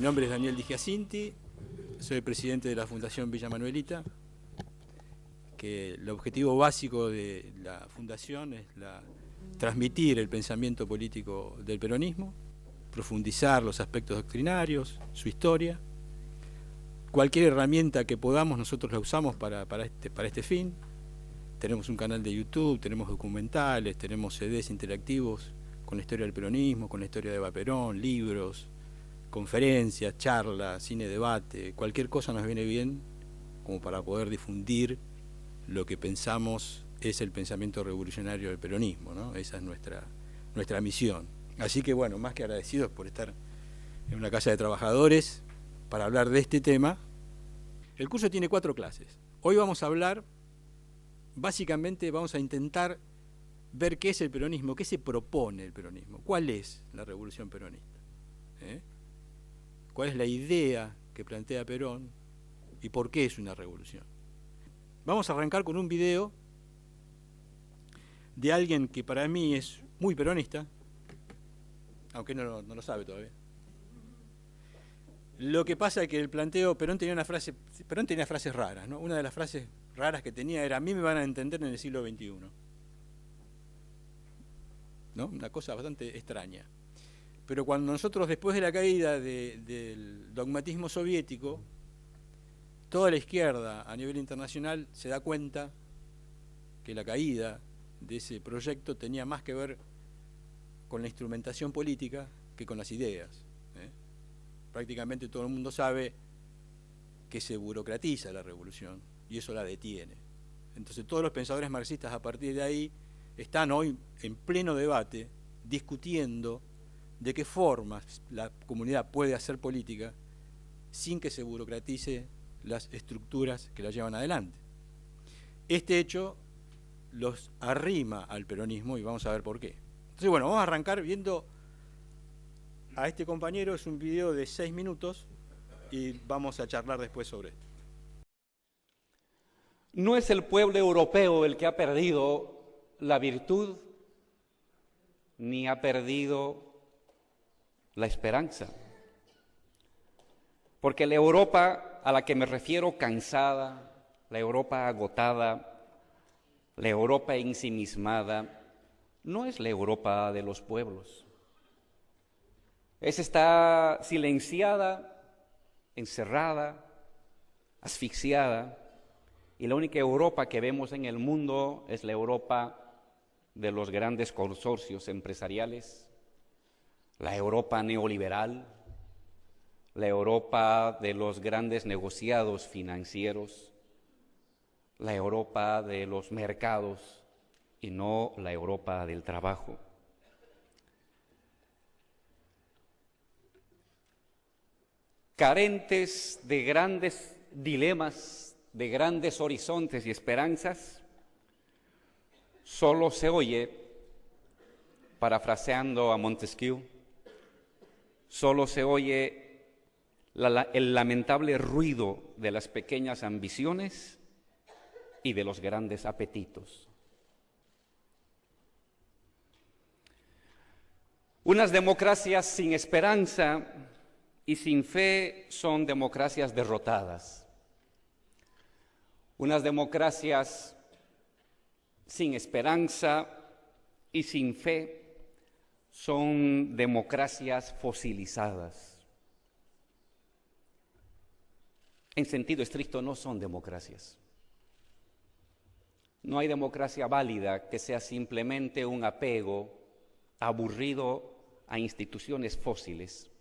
nombre es Daniel Di Giacinti, soy el presidente de la Fundación Villa Manuelita, que el objetivo básico de la fundación es transmitir el pensamiento político del peronismo, profundizar los aspectos doctrinarios, su historia. Cualquier herramienta que podamos nosotros la usamos para este fin. Tenemos un canal de YouTube, tenemos documentales, tenemos CDs interactivos con la historia del peronismo, con la historia de Eva Perón, libros, conferencias, charlas, cine, debate, cualquier cosa nos viene bien como para poder difundir lo que pensamos es el pensamiento revolucionario del peronismo, ¿no? Esa es nuestra misión. Así que bueno, más que agradecidos por estar en una casa de trabajadores para hablar de este tema. El curso tiene 4 clases. Hoy vamos a hablar, básicamente vamos a intentar ver qué es el peronismo, qué se propone el peronismo, cuál es la revolución peronista, cuál es la idea que plantea Perón y por qué es una revolución. Vamos a arrancar con un video de alguien que para mí es muy peronista, aunque no lo sabe todavía. Lo que pasa es que el planteo, Perón tenía frases raras, ¿no? Una de las frases raras que tenía era: a mí me van a entender en el siglo XXI. ¿No? Una cosa bastante extraña. Pero cuando nosotros, después de la caída del dogmatismo soviético, toda la izquierda a nivel internacional se da cuenta que la caída de ese proyecto tenía más que ver con la instrumentación política que con las ideas. Prácticamente todo el mundo sabe que se burocratiza la revolución y eso la detiene. Entonces todos los pensadores marxistas a partir de ahí están hoy en pleno debate discutiendo de qué formas la comunidad puede hacer política sin que se burocratice las estructuras que la llevan adelante. Este hecho los arrima al peronismo y vamos a ver por qué. Entonces, bueno, vamos a arrancar viendo a este compañero. Es un video de 6 minutos y vamos a charlar después sobre esto. No es el pueblo europeo el que ha perdido la virtud ni ha perdido la esperanza. Porque la Europa a la que me refiero cansada, la Europa agotada, la Europa ensimismada, no es la Europa de los pueblos. Está silenciada, encerrada, asfixiada, y la única Europa que vemos en el mundo es la Europa de los grandes consorcios empresariales, la Europa neoliberal, la Europa de los grandes negociados financieros, la Europa de los mercados y no la Europa del trabajo. Carentes de grandes dilemas, de grandes horizontes y esperanzas, solo se oye, parafraseando a Montesquieu, solo se oye el lamentable ruido de las pequeñas ambiciones y de los grandes apetitos. Unas democracias sin esperanza y sin fe son democracias derrotadas. Unas democracias sin esperanza y sin fe son democracias fosilizadas. En sentido estricto no son democracias. No hay democracia válida que sea simplemente un apego aburrido a instituciones fósiles,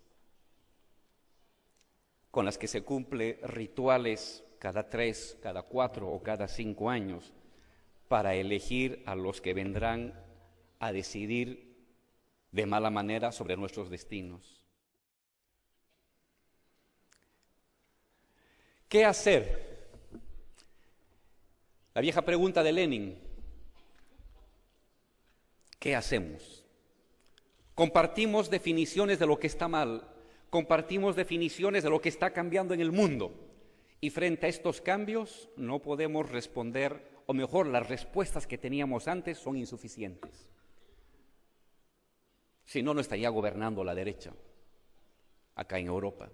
con las que se cumple rituales cada 3, cada 4 o cada 5 años para elegir a los que vendrán a decidir de mala manera sobre nuestros destinos. ¿Qué hacer? La vieja pregunta de Lenin. ¿Qué hacemos? Compartimos definiciones de lo que está mal, compartimos definiciones de lo que está cambiando en el mundo, y frente a estos cambios no podemos responder, o mejor, las respuestas que teníamos antes son insuficientes. Si no, no estaría gobernando la derecha acá en Europa.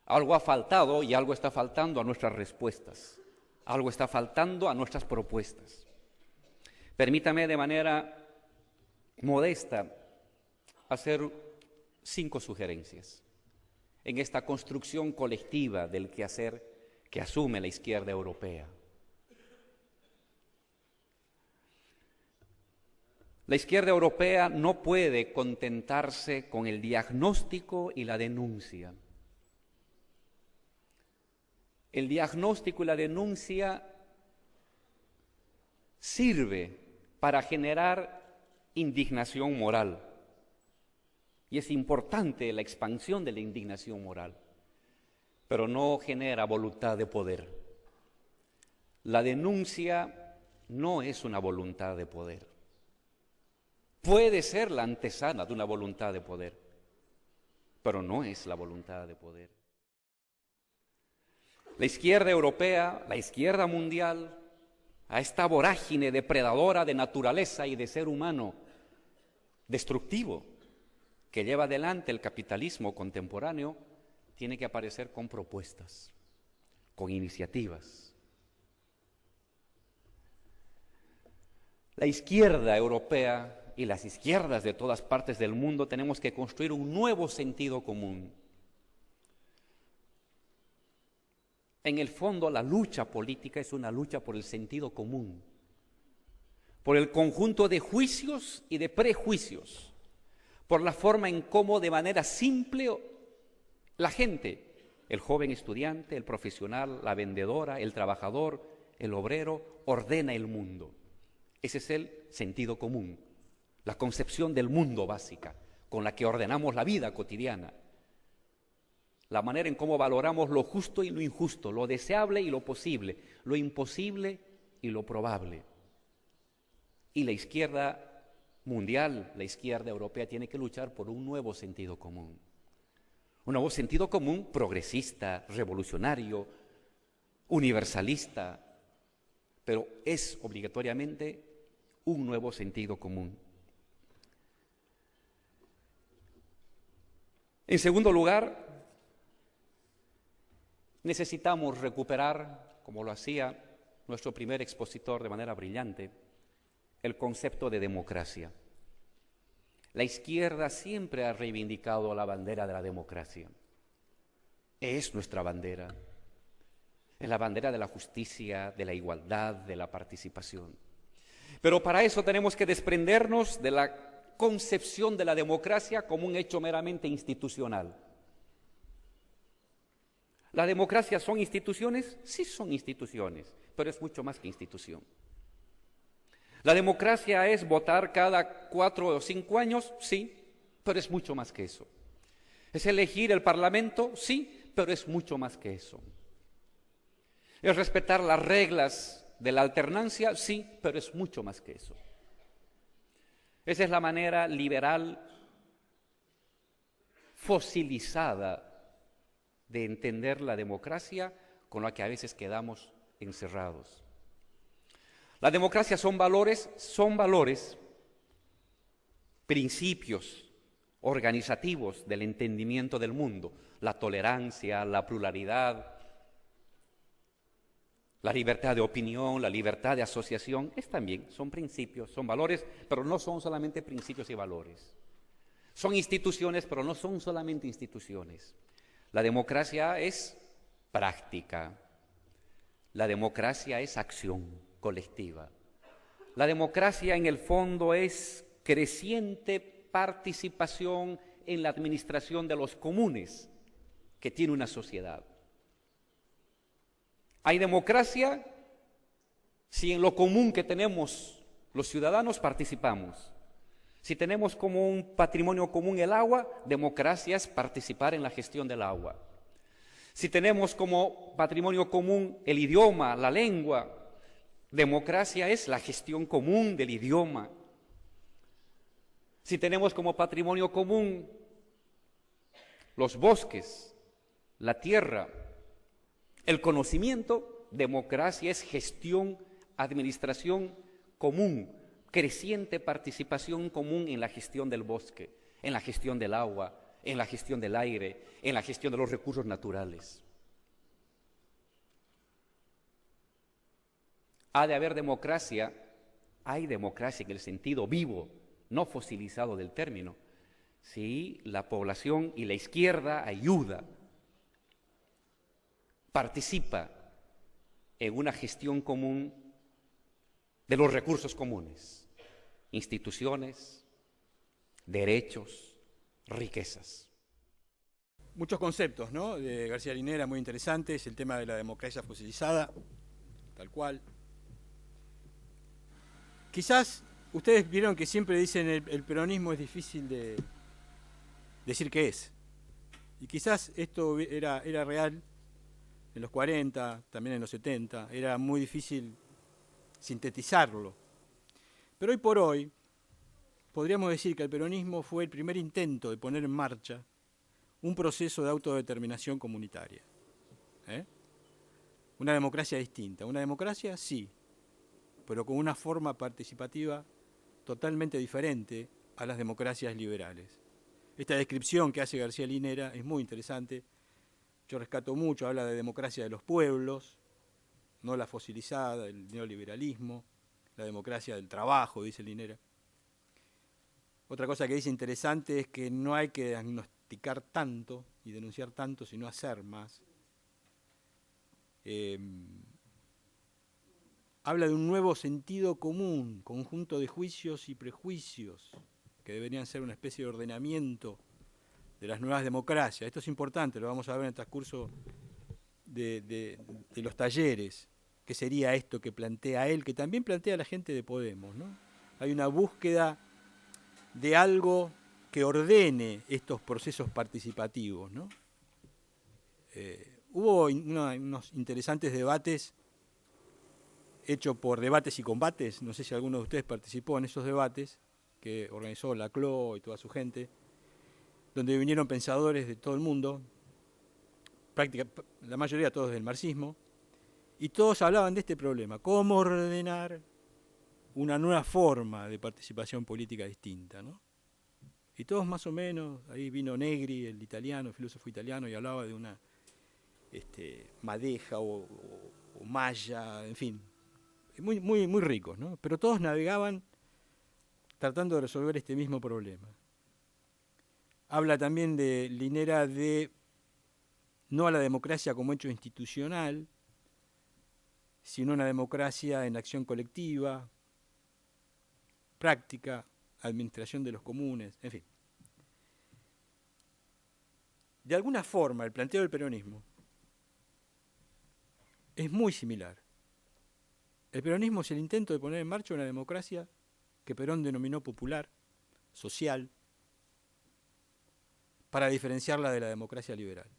Algo ha faltado y algo está faltando a nuestras respuestas. Algo está faltando a nuestras propuestas. Permítame de manera modesta hacer 5 sugerencias en esta construcción colectiva del quehacer que asume la izquierda europea. La izquierda europea no puede contentarse con el diagnóstico y la denuncia. El diagnóstico y la denuncia sirve para generar indignación moral. Y es importante la expansión de la indignación moral, pero no genera voluntad de poder. La denuncia no es una voluntad de poder. Puede ser la antesala de una voluntad de poder, pero no es la voluntad de poder. La izquierda europea, la izquierda mundial, a esta vorágine depredadora de naturaleza y de ser humano destructivo que lleva adelante el capitalismo contemporáneo, tiene que aparecer con propuestas, con iniciativas. La izquierda europea y las izquierdas de todas partes del mundo tenemos que construir un nuevo sentido común. En el fondo, la lucha política es una lucha por el sentido común, por el conjunto de juicios y de prejuicios, por la forma en cómo de manera simple la gente, el joven estudiante, el profesional, la vendedora, el trabajador, el obrero, ordena el mundo. Ese es el sentido común, la concepción del mundo básica con la que ordenamos la vida cotidiana. La manera en cómo valoramos lo justo y lo injusto, lo deseable y lo posible, lo imposible y lo probable. Y la izquierda mundial, la izquierda europea, tiene que luchar por un nuevo sentido común. Un nuevo sentido común progresista, revolucionario, universalista, pero es obligatoriamente un nuevo sentido común. En segundo lugar, necesitamos recuperar, como lo hacía nuestro primer expositor de manera brillante, el concepto de democracia. La izquierda siempre ha reivindicado la bandera de la democracia. Es nuestra bandera. Es la bandera de la justicia, de la igualdad, de la participación. Pero para eso tenemos que desprendernos de la concepción de la democracia como un hecho meramente institucional. ¿La democracia son instituciones? Sí son instituciones, pero es mucho más que institución. ¿La democracia es votar cada 4 o 5 años? Sí, pero es mucho más que eso. ¿Es elegir el Parlamento? Sí, pero es mucho más que eso. ¿Es respetar las reglas de la alternancia? Sí, pero es mucho más que eso. Esa es la manera liberal, fosilizada, de entender la democracia con la que a veces quedamos encerrados. La democracia son valores, principios organizativos del entendimiento del mundo, la tolerancia, la pluralidad, la libertad de opinión, la libertad de asociación, son principios, son valores, pero no son solamente principios y valores. Son instituciones, pero no son solamente instituciones. La democracia es práctica, la democracia es acción colectiva. La democracia en el fondo es creciente participación en la administración de los comunes que tiene una sociedad. Hay democracia si en lo común que tenemos los ciudadanos participamos. Si tenemos como un patrimonio común el agua, democracia es participar en la gestión del agua. Si tenemos como patrimonio común el idioma, la lengua, democracia es la gestión común del idioma. Si tenemos como patrimonio común los bosques, la tierra, el conocimiento, democracia es gestión, administración común, creciente participación común en la gestión del bosque, en la gestión del agua, en la gestión del aire, en la gestión de los recursos naturales. Ha de haber democracia, hay democracia en el sentido vivo, no fosilizado del término, si la población y la izquierda ayuda, participa en una gestión común de los recursos comunes, instituciones, derechos, riquezas. Muchos conceptos, ¿no?, de García Linera muy interesantes, el tema de la democracia fosilizada, tal cual. Quizás ustedes vieron que siempre dicen el peronismo es difícil de decir qué es. Y quizás esto era real en los 40, también en los 70, era muy difícil sintetizarlo. Pero hoy por hoy podríamos decir que el peronismo fue el primer intento de poner en marcha un proceso de autodeterminación comunitaria. Una democracia distinta. Una democracia, sí, pero con una forma participativa totalmente diferente a las democracias liberales. Esta descripción que hace García Linera es muy interesante. Yo rescato mucho, habla de democracia de los pueblos, no la fosilizada, el neoliberalismo, la democracia del trabajo, dice Linera. Otra cosa que dice interesante es que no hay que diagnosticar tanto y denunciar tanto, sino hacer más. Habla de un nuevo sentido común, conjunto de juicios y prejuicios, que deberían ser una especie de ordenamiento de las nuevas democracias. Esto es importante, lo vamos a ver en el transcurso de los talleres. ¿Qué sería esto que plantea él, que también plantea la gente de Podemos, ¿no? Hay una búsqueda de algo que ordene estos procesos participativos, ¿no? Hubo unos interesantes debates hechos por Debates y Combates, no sé si alguno de ustedes participó en esos debates, que organizó Laclau y toda su gente, donde vinieron pensadores de todo el mundo, la mayoría todos del marxismo, y todos hablaban de este problema, cómo ordenar una nueva forma de participación política distinta, ¿no? Y todos más o menos, ahí vino Negri, el italiano, el filósofo italiano, y hablaba de una madeja o malla, en fin, muy ricos, ¿no? Pero todos navegaban tratando de resolver este mismo problema. Habla también de Linera de no a la democracia como hecho institucional, sino una democracia en acción colectiva, práctica, administración de los comunes, en fin. De alguna forma, el planteo del peronismo es muy similar. El peronismo es el intento de poner en marcha una democracia que Perón denominó popular, social, para diferenciarla de la democracia liberal.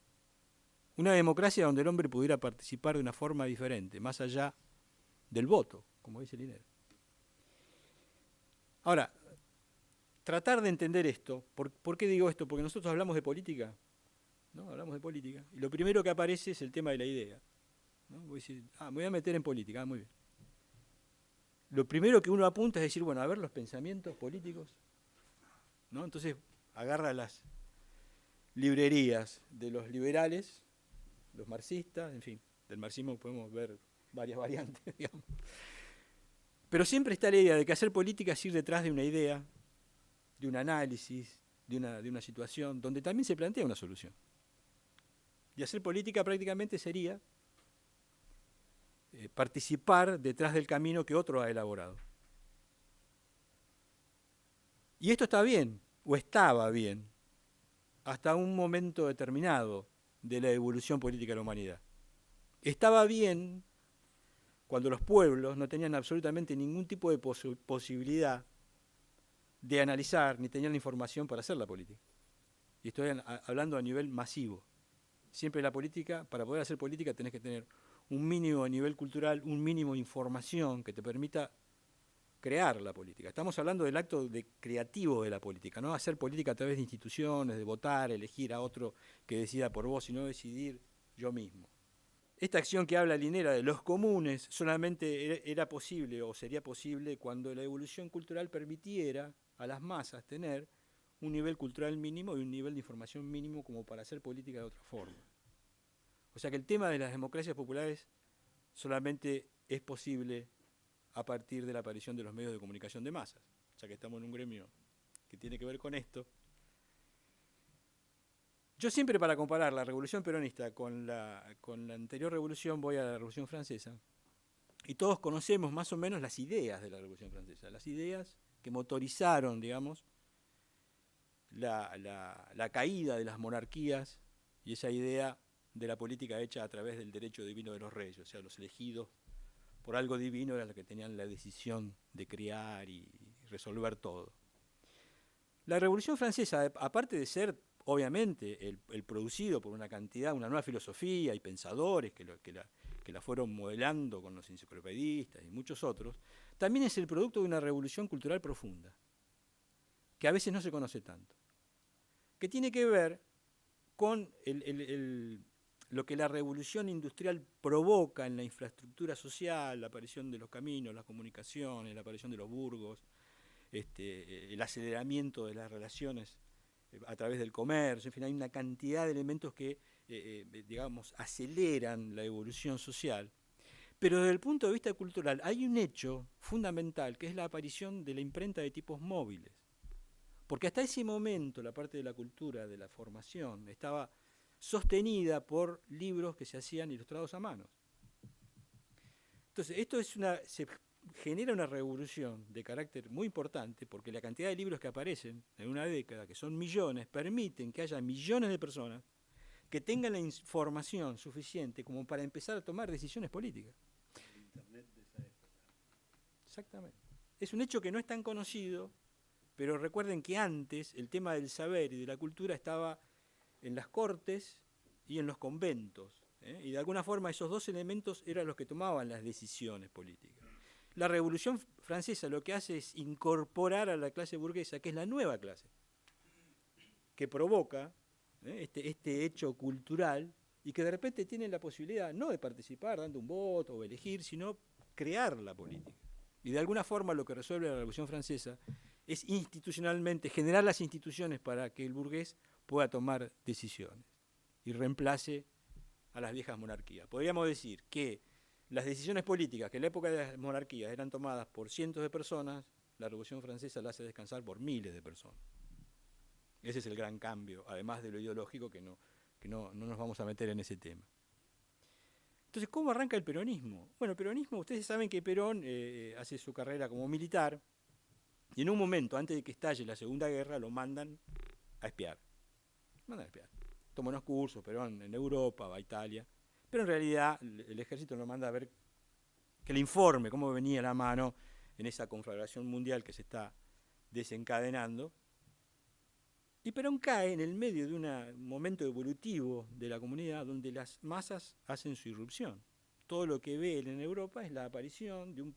Una democracia donde el hombre pudiera participar de una forma diferente, más allá del voto, como dice Linera. Ahora, tratar de entender esto, ¿por qué digo esto? Porque nosotros hablamos de política, ¿no? Hablamos de política, y lo primero que aparece es el tema de la idea, ¿no? Voy a decir, me voy a meter en política, muy bien. Lo primero que uno apunta es decir, bueno, a ver los pensamientos políticos, ¿no? Entonces agarra las librerías de los liberales, los marxistas, en fin, del marxismo podemos ver varias variantes, digamos. Pero siempre está la idea de que hacer política es ir detrás de una idea, de un análisis, de una situación, donde también se plantea una solución. Y hacer política prácticamente sería participar detrás del camino que otro ha elaborado. Y esto está bien, o estaba bien, hasta un momento determinado de la evolución política de la humanidad. Estaba bien cuando los pueblos no tenían absolutamente ningún tipo de posibilidad de analizar, ni tenían la información para hacer la política. Y estoy hablando a nivel masivo. Siempre la política, para poder hacer política tenés que tener un mínimo a nivel cultural, un mínimo de información que te permita crear la política. Estamos hablando del acto creativo de la política, no hacer política a través de instituciones, de votar, elegir a otro que decida por vos, sino decidir yo mismo. Esta acción que habla Linera de los comunes solamente era posible o sería posible cuando la evolución cultural permitiera a las masas tener un nivel cultural mínimo y un nivel de información mínimo como para hacer política de otra forma. O sea que el tema de las democracias populares solamente es posible a partir de la aparición de los medios de comunicación de masas, ya que estamos en un gremio que tiene que ver con esto. Yo siempre, para comparar la revolución peronista con la anterior revolución, voy a la Revolución Francesa, y todos conocemos más o menos las ideas de la Revolución Francesa, las ideas que motorizaron, digamos, la caída de las monarquías y esa idea de la política hecha a través del derecho divino de los reyes, o sea, los elegidos por algo divino eran los que tenían la decisión de crear y resolver todo. La Revolución Francesa, aparte de ser, obviamente, el producido por una cantidad, una nueva filosofía y pensadores que la fueron modelando con los enciclopedistas y muchos otros, también es el producto de una revolución cultural profunda, que a veces no se conoce tanto, que tiene que ver con lo que la revolución industrial provoca en la infraestructura social, la aparición de los caminos, las comunicaciones, la aparición de los burgos, el aceleramiento de las relaciones a través del comercio, en fin, hay una cantidad de elementos que, digamos, aceleran la evolución social. Pero desde el punto de vista cultural hay un hecho fundamental, que es la aparición de la imprenta de tipos móviles. Porque hasta ese momento la parte de la cultura, de la formación, estaba sostenida por libros que se hacían ilustrados a mano. Entonces, se genera una revolución de carácter muy importante, porque la cantidad de libros que aparecen en una década, que son millones, permiten que haya millones de personas que tengan la información suficiente como para empezar a tomar decisiones políticas. El Internet de esa época. Exactamente. Es un hecho que no es tan conocido, pero recuerden que antes el tema del saber y de la cultura estaba en las cortes y en los conventos, y de alguna forma esos dos elementos eran los que tomaban las decisiones políticas. La Revolución Francesa lo que hace es incorporar a la clase burguesa, que es la nueva clase, que provoca este hecho cultural y que de repente tiene la posibilidad no de participar dando un voto o elegir, sino crear la política. Y de alguna forma lo que resuelve la Revolución Francesa es institucionalmente generar las instituciones para que el burgués pueda tomar decisiones y reemplace a las viejas monarquías. Podríamos decir que las decisiones políticas que en la época de las monarquías eran tomadas por cientos de personas, la Revolución Francesa la hace descansar por miles de personas. Ese es el gran cambio, además de lo ideológico, que no nos vamos a meter en ese tema. Entonces, ¿cómo arranca el peronismo? Bueno, el peronismo, ustedes saben que Perón hace su carrera como militar, y en un momento, antes de que estalle la Segunda Guerra, lo mandan a espiar. Toma unos cursos, Perón en Europa, va a Italia, pero en realidad el ejército lo manda a ver, que le informe cómo venía la mano en esa conflagración mundial que se está desencadenando. Y Perón cae en el medio de un momento evolutivo de la comunidad donde las masas hacen su irrupción. Todo lo que ve él en Europa es la aparición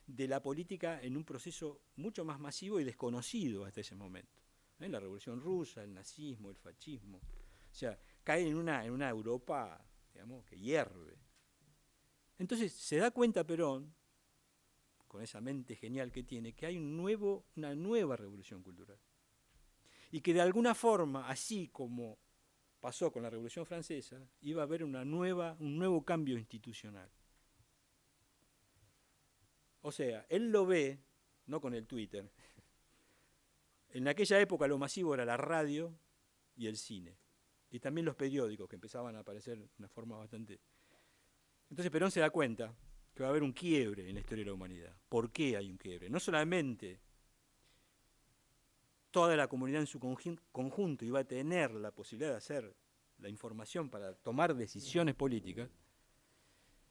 de la política en un proceso mucho más masivo y desconocido hasta ese momento. La Revolución Rusa, el nazismo, el fascismo. O sea, cae en una Europa, digamos, que hierve. Entonces se da cuenta Perón, con esa mente genial que tiene, que hay una nueva revolución cultural. Y que de alguna forma, así como pasó con la Revolución Francesa, iba a haber un nuevo cambio institucional. O sea, él lo ve, no con el Twitter. En aquella época lo masivo era la radio y el cine. Y también los periódicos, que empezaban a aparecer de una forma bastante... Entonces Perón se da cuenta que va a haber un quiebre en la historia de la humanidad. ¿Por qué hay un quiebre? No solamente toda la comunidad en su conjunto iba a tener la posibilidad de hacer la información para tomar decisiones políticas,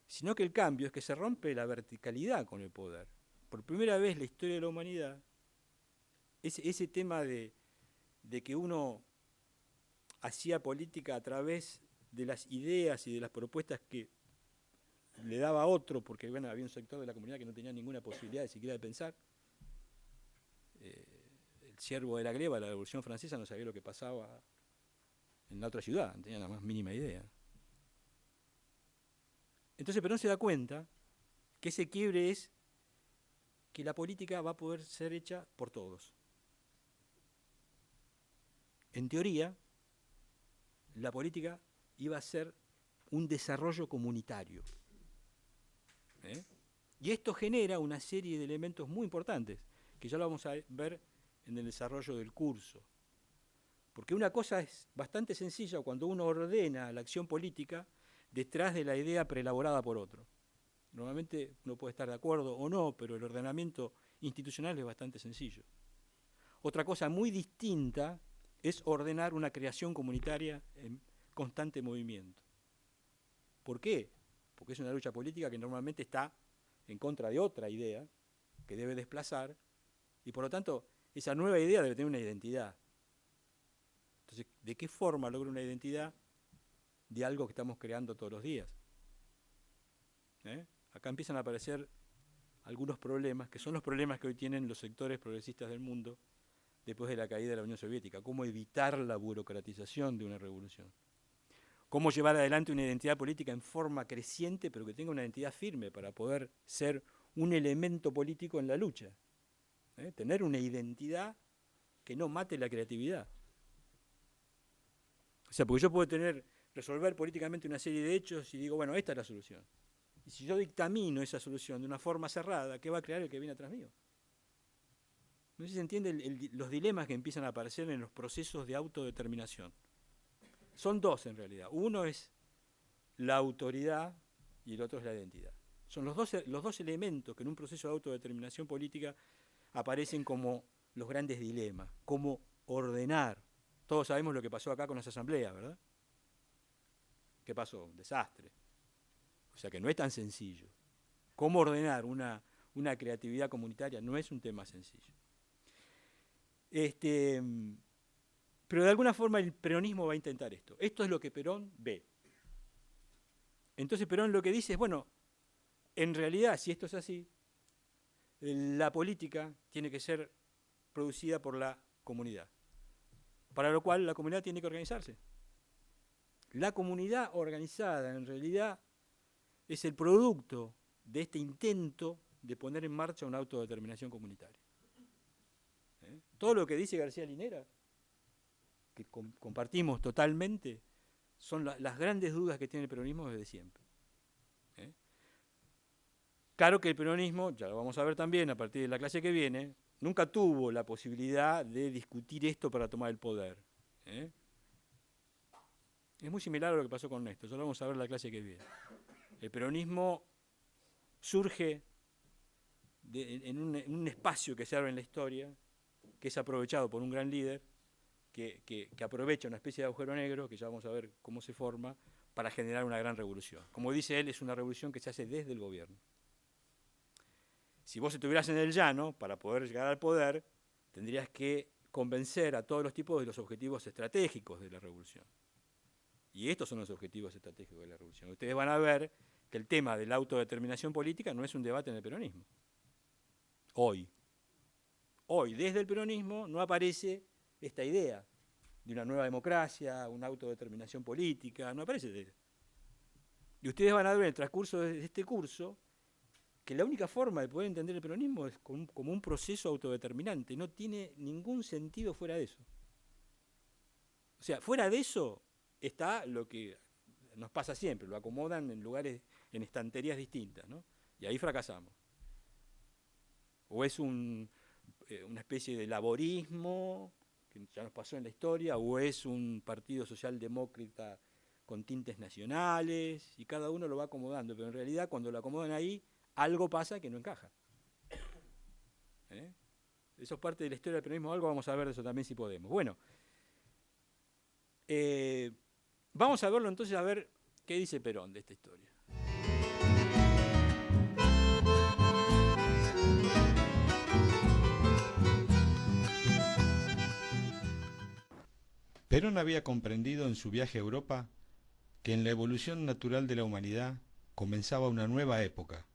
sino que el cambio es que se rompe la verticalidad con el poder. Por primera vez en la historia de la humanidad, ese tema de que uno hacía política a través de las ideas y de las propuestas que le daba a otro, porque bueno, había un sector de la comunidad que no tenía ninguna posibilidad de siquiera de pensar. El siervo de la gleba de la Revolución Francesa no sabía lo que pasaba en la otra ciudad, no tenía la más mínima idea. Entonces Perón se da cuenta que ese quiebre es que la política va a poder ser hecha por todos. en teoría, la política iba a ser un desarrollo comunitario. Y esto genera una serie de elementos muy importantes, que ya lo vamos a ver en el desarrollo del curso. Porque una cosa es bastante sencilla cuando uno ordena la acción política detrás de la idea preelaborada por otro. Normalmente uno puede estar de acuerdo o no, pero el ordenamiento institucional es bastante sencillo. Otra cosa muy distinta es ordenar una creación comunitaria en constante movimiento. ¿Por qué? Porque es una lucha política que normalmente está en contra de otra idea que debe desplazar, y por lo tanto esa nueva idea debe tener una identidad. Entonces, ¿de qué forma logra una identidad de algo que estamos creando todos los días? Acá empiezan a aparecer algunos problemas, que son los problemas que hoy tienen los sectores progresistas del mundo después de la caída de la Unión Soviética. Cómo evitar la burocratización de una revolución. Cómo llevar adelante una identidad política en forma creciente, pero que tenga una identidad firme para poder ser un elemento político en la lucha. Tener una identidad que no mate la creatividad. O sea, porque yo puedo resolver políticamente una serie de hechos y digo, bueno, esta es la solución. Y si yo dictamino esa solución de una forma cerrada, ¿qué va a crear el que viene atrás mío? No sé si se entienden los dilemas que empiezan a aparecer en los procesos de autodeterminación. Son dos en realidad. Uno es la autoridad y el otro es la identidad. Son los dos elementos que en un proceso de autodeterminación política aparecen como los grandes dilemas. Cómo ordenar. Todos sabemos lo que pasó acá con las asambleas, ¿verdad? ¿Qué pasó? Un desastre. O sea que no es tan sencillo. Cómo ordenar una creatividad comunitaria no es un tema sencillo. Pero de alguna forma el peronismo va a intentar esto. Esto es lo que Perón ve. Entonces Perón lo que dice es, bueno, en realidad, si esto es así, la política tiene que ser producida por la comunidad. Para lo cual la comunidad tiene que organizarse. La comunidad organizada, en realidad, es el producto de este intento de poner en marcha una autodeterminación comunitaria. Todo lo que dice García Linera, que compartimos totalmente, son las grandes dudas que tiene el peronismo desde siempre. Claro que el peronismo, ya lo vamos a ver también a partir de la clase que viene, nunca tuvo la posibilidad de discutir esto para tomar el poder. Es muy similar a lo que pasó con Néstor, ya lo vamos a ver en la clase que viene. El peronismo surge en un espacio que se abre en la historia, que es aprovechado por un gran líder, que aprovecha una especie de agujero negro, que ya vamos a ver cómo se forma, para generar una gran revolución. Como dice él, es una revolución que se hace desde el gobierno. Si vos estuvieras en el llano, para poder llegar al poder, tendrías que convencer a todos los tipos de los objetivos estratégicos de la revolución. Y estos son los objetivos estratégicos de la revolución. Ustedes van a ver que el tema de la autodeterminación política no es un debate en el peronismo. Hoy, desde el peronismo, no aparece esta idea de una nueva democracia, una autodeterminación política, no aparece. Y ustedes van a ver en el transcurso de este curso que la única forma de poder entender el peronismo es como un proceso autodeterminante, no tiene ningún sentido fuera de eso. O sea, fuera de eso está lo que nos pasa siempre, lo acomodan en lugares, en estanterías distintas, ¿no? Y ahí fracasamos. O es una especie de laborismo, que ya nos pasó en la historia, o es un partido socialdemócrata con tintes nacionales, y cada uno lo va acomodando, pero en realidad cuando lo acomodan ahí, algo pasa que no encaja. Eso es parte de la historia del peronismo, algo vamos a ver de eso también si podemos. Bueno, vamos a verlo entonces, a ver qué dice Perón de esta historia. Perón había comprendido en su viaje a Europa que en la evolución natural de la humanidad comenzaba una nueva época,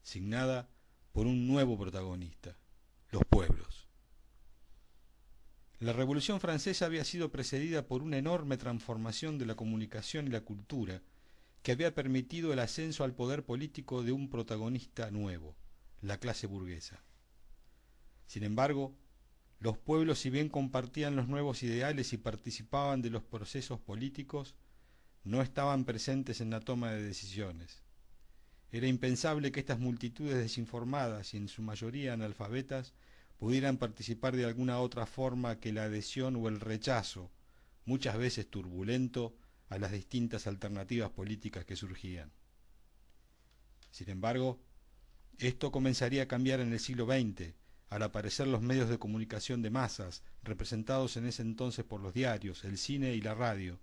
signada por un nuevo protagonista, los pueblos. La Revolución Francesa había sido precedida por una enorme transformación de la comunicación y la cultura que había permitido el ascenso al poder político de un protagonista nuevo, la clase burguesa. Sin embargo, Los pueblos, si bien compartían los nuevos ideales y participaban de los procesos políticos, no estaban presentes en la toma de decisiones. Era impensable que estas multitudes desinformadas y en su mayoría analfabetas pudieran participar de alguna otra forma que la adhesión o el rechazo, muchas veces turbulento, a las distintas alternativas políticas que surgían. Sin embargo, esto comenzaría a cambiar en el siglo XX, al aparecer los medios de comunicación de masas, representados en ese entonces por los diarios, el cine y la radio,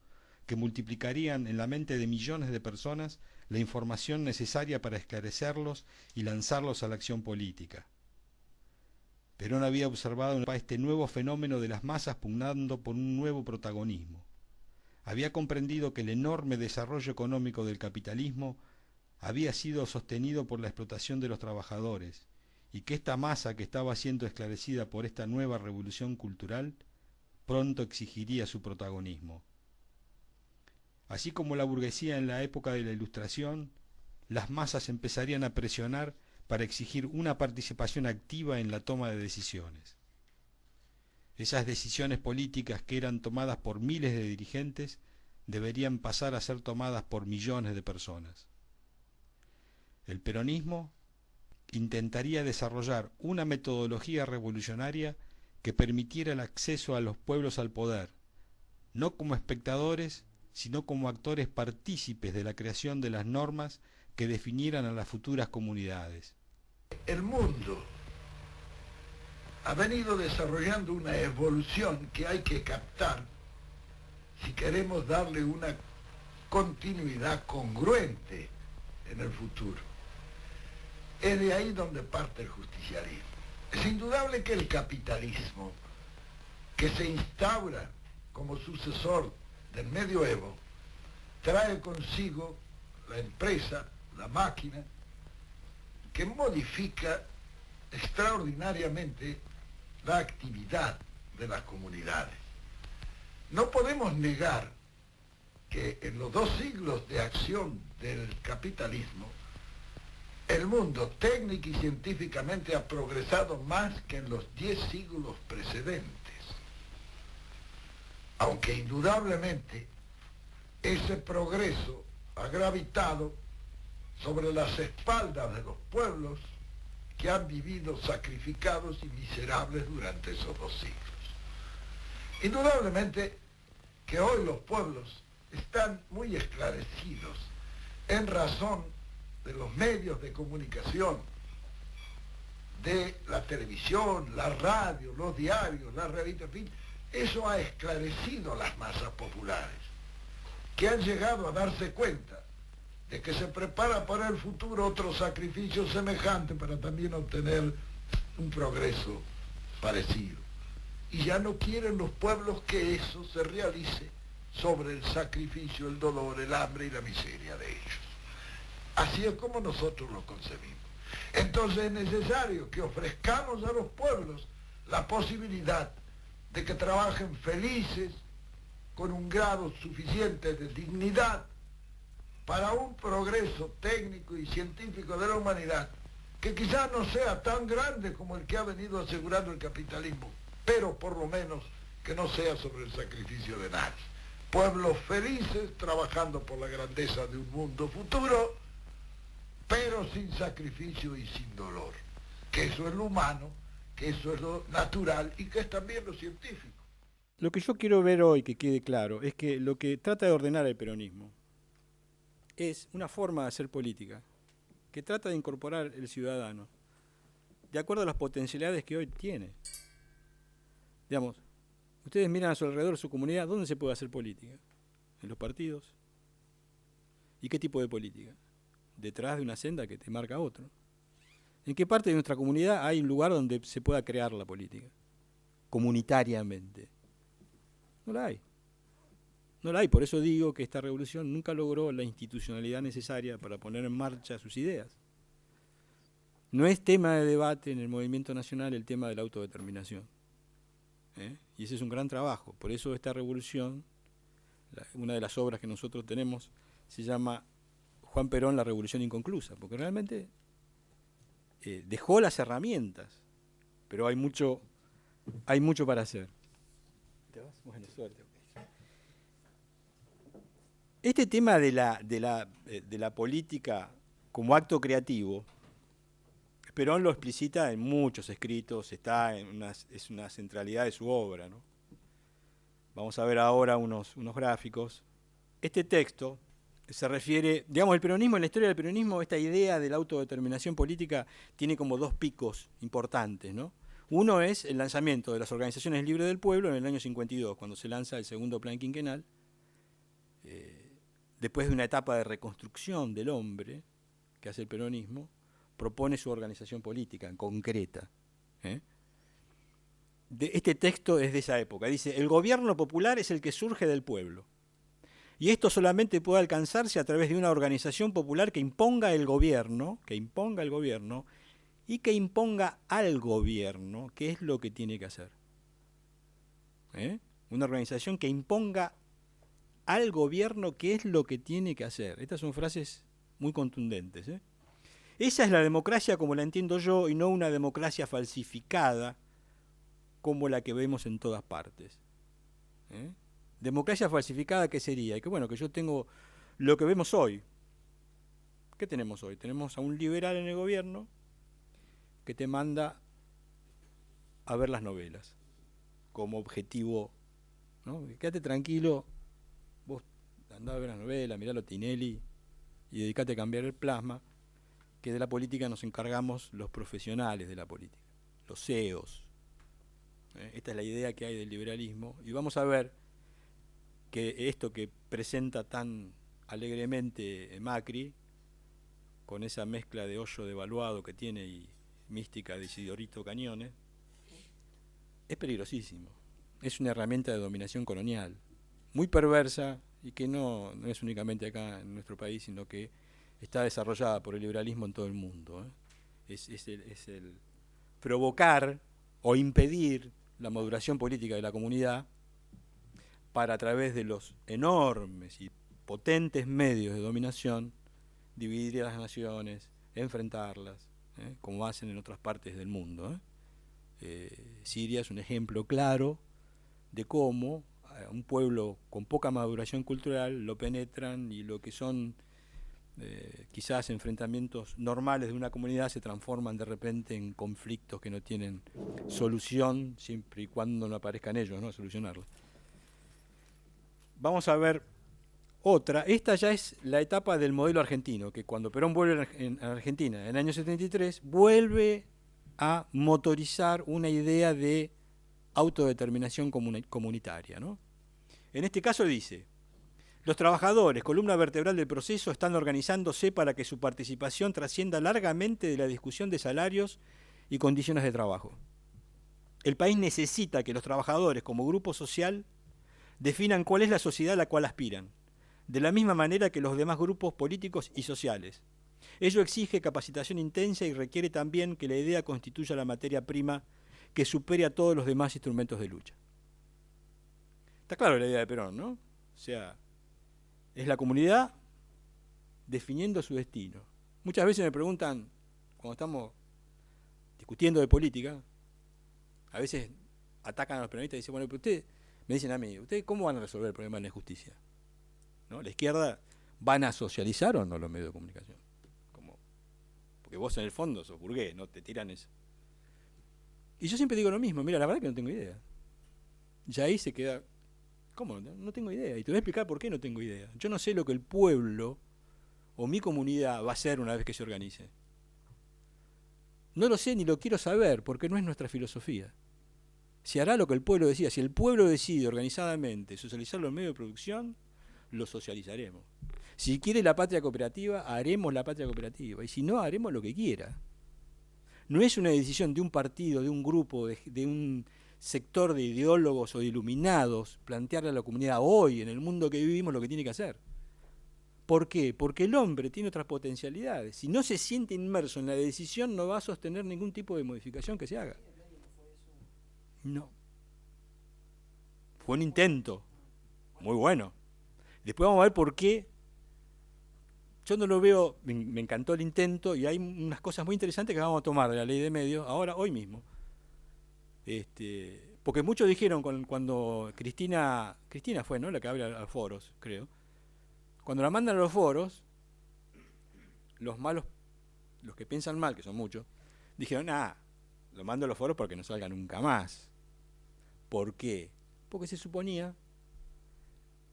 que multiplicarían en la mente de millones de personas la información necesaria para esclarecerlos y lanzarlos a la acción política. Perón había observado este nuevo fenómeno de las masas pugnando por un nuevo protagonismo. Había comprendido que el enorme desarrollo económico del capitalismo había sido sostenido por la explotación de los trabajadores, y que esta masa que estaba siendo esclarecida por esta nueva revolución cultural pronto exigiría su protagonismo. Así como la burguesía en la época de la Ilustración, las masas empezarían a presionar para exigir una participación activa en la toma de decisiones. Esas decisiones políticas que eran tomadas por miles de dirigentes deberían pasar a ser tomadas por millones de personas. El peronismo intentaría desarrollar una metodología revolucionaria que permitiera el acceso a los pueblos al poder, no como espectadores, sino como actores partícipes de la creación de las normas que definieran a las futuras comunidades. El mundo ha venido desarrollando una evolución que hay que captar si queremos darle una continuidad congruente en el futuro. Es de ahí donde parte el justicialismo. Es indudable que el capitalismo, que se instaura como sucesor del medioevo, trae consigo la empresa, la máquina, que modifica extraordinariamente la actividad de las comunidades. No podemos negar que en los 2 siglos de acción del capitalismo, el mundo técnico y científicamente ha progresado más que en los 10 siglos precedentes. Aunque indudablemente ese progreso ha gravitado sobre las espaldas de los pueblos que han vivido sacrificados y miserables durante esos 2 siglos. Indudablemente que hoy los pueblos están muy esclarecidos en razón de los medios de comunicación, de la televisión, la radio, los diarios, las revistas, en fin. Eso ha esclarecido a las masas populares, que han llegado a darse cuenta de que se prepara para el futuro otro sacrificio semejante para también obtener un progreso parecido. Y ya no quieren los pueblos que eso se realice sobre el sacrificio, el dolor, el hambre y la miseria de ellos. Así es como nosotros lo concebimos. Entonces es necesario que ofrezcamos a los pueblos la posibilidad de que trabajen felices, con un grado suficiente de dignidad, para un progreso técnico y científico de la humanidad, que quizás no sea tan grande como el que ha venido asegurando el capitalismo, pero por lo menos que no sea sobre el sacrificio de nadie. Pueblos felices, trabajando por la grandeza de un mundo futuro, pero sin sacrificio y sin dolor, que eso es lo humano, que eso es lo natural y que es también lo científico. Lo que yo quiero ver hoy, que quede claro, es que lo que trata de ordenar el peronismo es una forma de hacer política, que trata de incorporar el ciudadano, de acuerdo a las potencialidades que hoy tiene. Digamos, ustedes miran a su alrededor, su comunidad, ¿dónde se puede hacer política? ¿En los partidos? ¿Y qué tipo de política? Detrás de una senda que te marca otro. ¿En qué parte de nuestra comunidad hay un lugar donde se pueda crear la política? Comunitariamente. No la hay. No la hay. Por eso digo que esta revolución nunca logró la institucionalidad necesaria para poner en marcha sus ideas. No es tema de debate en el movimiento nacional el tema de la autodeterminación. Y ese es un gran trabajo. Por eso esta revolución, una de las obras que nosotros tenemos, se llama Juan Perón, la revolución inconclusa, porque realmente dejó las herramientas, pero hay mucho hay mucho para hacer. ¿Te vas? Bueno, suerte. Este tema de la política como acto creativo, Perón lo explicita en muchos escritos, es una centralidad de su obra, ¿no? Vamos a ver ahora unos gráficos. Este texto se refiere, digamos, el peronismo, en la historia del peronismo, esta idea de la autodeterminación política tiene como dos picos importantes, ¿no? Uno es el lanzamiento de las organizaciones libres del pueblo en el año 52, cuando se lanza el segundo plan quinquenal, después de una etapa de reconstrucción del hombre que hace el peronismo, propone su organización política concreta. Este texto es de esa época. Dice, el gobierno popular es el que surge del pueblo. Y esto solamente puede alcanzarse a través de una organización popular que imponga el gobierno, y que imponga al gobierno qué es lo que tiene que hacer. Una organización que imponga al gobierno qué es lo que tiene que hacer. Estas son frases muy contundentes. Esa es la democracia como la entiendo yo y no una democracia falsificada como la que vemos en todas partes. Democracia falsificada, ¿qué sería? Que bueno, que yo tengo lo que vemos hoy. ¿Qué tenemos hoy? Tenemos a un liberal en el gobierno que te manda a ver las novelas como objetivo, ¿no? Quédate tranquilo, vos andá a ver las novelas, mirá lo Tinelli y dedicate a cambiar el plasma, que de la política nos encargamos los profesionales de la política, los CEOs. Esta es la idea que hay del liberalismo y vamos a ver que esto que presenta tan alegremente Macri, con esa mezcla de hoyo devaluado que tiene y mística de Isidorito Cañones, es peligrosísimo. Es una herramienta de dominación colonial, muy perversa y que no es únicamente acá en nuestro país, sino que está desarrollada por el liberalismo en todo el mundo. Es el provocar o impedir la maduración política de la comunidad para a través de los enormes y potentes medios de dominación dividir a las naciones, enfrentarlas, como hacen en otras partes del mundo. Siria es un ejemplo claro de cómo a un pueblo con poca maduración cultural lo penetran y lo que son quizás enfrentamientos normales de una comunidad se transforman de repente en conflictos que no tienen solución siempre y cuando no aparezcan ellos, ¿no? A solucionarlo. Vamos a ver otra. Esta ya es la etapa del modelo argentino, que cuando Perón vuelve a Argentina en el año 73, vuelve a motorizar una idea de autodeterminación comunitaria, ¿no? En este caso dice, los trabajadores, columna vertebral del proceso, están organizándose para que su participación trascienda largamente de la discusión de salarios y condiciones de trabajo. El país necesita que los trabajadores, como grupo social, definan cuál es la sociedad a la cual aspiran, de la misma manera que los demás grupos políticos y sociales. Ello exige capacitación intensa y requiere también que la idea constituya la materia prima que supere a todos los demás instrumentos de lucha. Está claro la idea de Perón, ¿no? O sea, es la comunidad definiendo su destino. Muchas veces me preguntan, cuando estamos discutiendo de política, a veces atacan a los peronistas y dicen, bueno, pero ustedes, me dicen a mí, ¿ustedes cómo van a resolver el problema de la injusticia? ¿No? ¿La izquierda van a socializar o no los medios de comunicación? Porque vos en el fondo sos burgués, no te tiran eso. Y yo siempre digo lo mismo, mira, la verdad que no tengo idea. Ya ahí se queda, ¿cómo? No tengo idea. Y te voy a explicar por qué no tengo idea. Yo no sé lo que el pueblo o mi comunidad va a hacer una vez que se organice. No lo sé ni lo quiero saber porque no es nuestra filosofía. Se hará lo que el pueblo decida. Si el pueblo decide organizadamente socializar los medios de producción, lo socializaremos. Si quiere la patria cooperativa, haremos la patria cooperativa. Y si no, haremos lo que quiera. No es una decisión de un partido, de un grupo, de un sector de ideólogos o de iluminados plantearle a la comunidad hoy, en el mundo que vivimos, lo que tiene que hacer. ¿Por qué? Porque el hombre tiene otras potencialidades. Si no se siente inmerso en la decisión, no va a sostener ningún tipo de modificación que se haga. No. Fue un intento. Muy bueno. Después vamos a ver por qué. Yo no lo veo, me encantó el intento y hay unas cosas muy interesantes que vamos a tomar de la ley de medios ahora, hoy mismo. Porque muchos dijeron cuando Cristina fue, ¿no?, la que abre a los foros, creo. Cuando la mandan a los foros, los malos, los que piensan mal, que son muchos, dijeron, lo mando a los foros porque no salga nunca más. ¿Por qué? Porque se suponía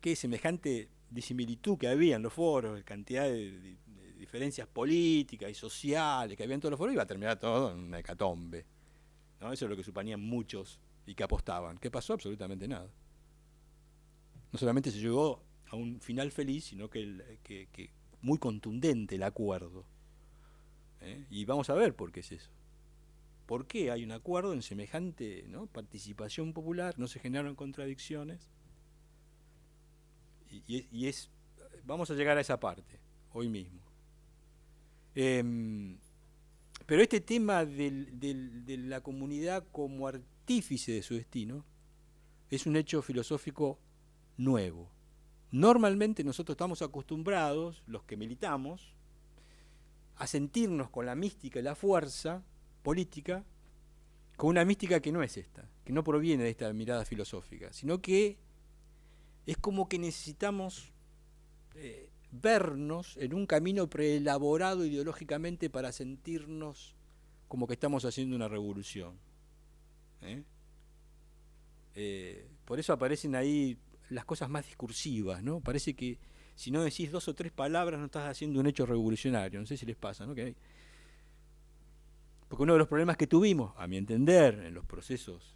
que semejante disimilitud que había en los foros, cantidad de diferencias políticas y sociales que había en todos los foros, iba a terminar todo en una hecatombe, ¿no? Eso es lo que suponían muchos y que apostaban. ¿Qué pasó? Absolutamente nada. No solamente se llegó a un final feliz, sino que muy contundente el acuerdo. Y vamos a ver por qué es eso. ¿Por qué hay un acuerdo en semejante, ¿no?, participación popular? No se generaron contradicciones. Vamos a llegar a esa parte, hoy mismo. Pero este tema de la comunidad como artífice de su destino es un hecho filosófico nuevo. Normalmente nosotros estamos acostumbrados, los que militamos, a sentirnos con la mística y la fuerza política, con una mística que no es esta, que no proviene de esta mirada filosófica, sino que es como que necesitamos vernos en un camino preelaborado ideológicamente para sentirnos como que estamos haciendo una revolución. Por eso aparecen ahí las cosas más discursivas, ¿no? Parece que si no decís 2 o 3 palabras no estás haciendo un hecho revolucionario. No sé si les pasa, ¿no? Porque uno de los problemas que tuvimos, a mi entender, en los procesos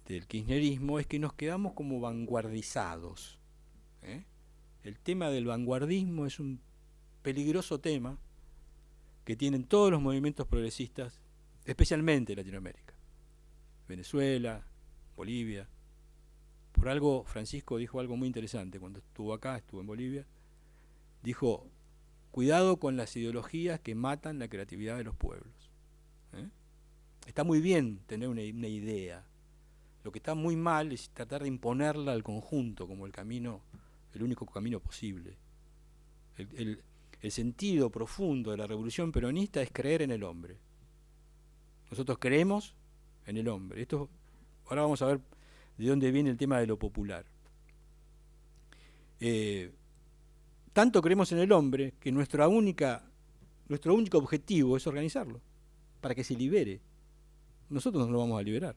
del kirchnerismo, es que nos quedamos como vanguardizados. El tema del vanguardismo es un peligroso tema que tienen todos los movimientos progresistas, especialmente en Latinoamérica. Venezuela, Bolivia. Por algo, Francisco dijo algo muy interesante cuando estuvo en Bolivia. Dijo, cuidado con las ideologías que matan la creatividad de los pueblos. Está muy bien tener una idea. Lo que está muy mal es tratar de imponerla al conjunto como el único camino posible. El sentido profundo de la revolución peronista es creer en el hombre. Nosotros creemos en el hombre. Ahora vamos a ver de dónde viene el tema de lo popular. Tanto creemos en el hombre que nuestro único objetivo es organizarlo, para que se libere. Nosotros no lo vamos a liberar.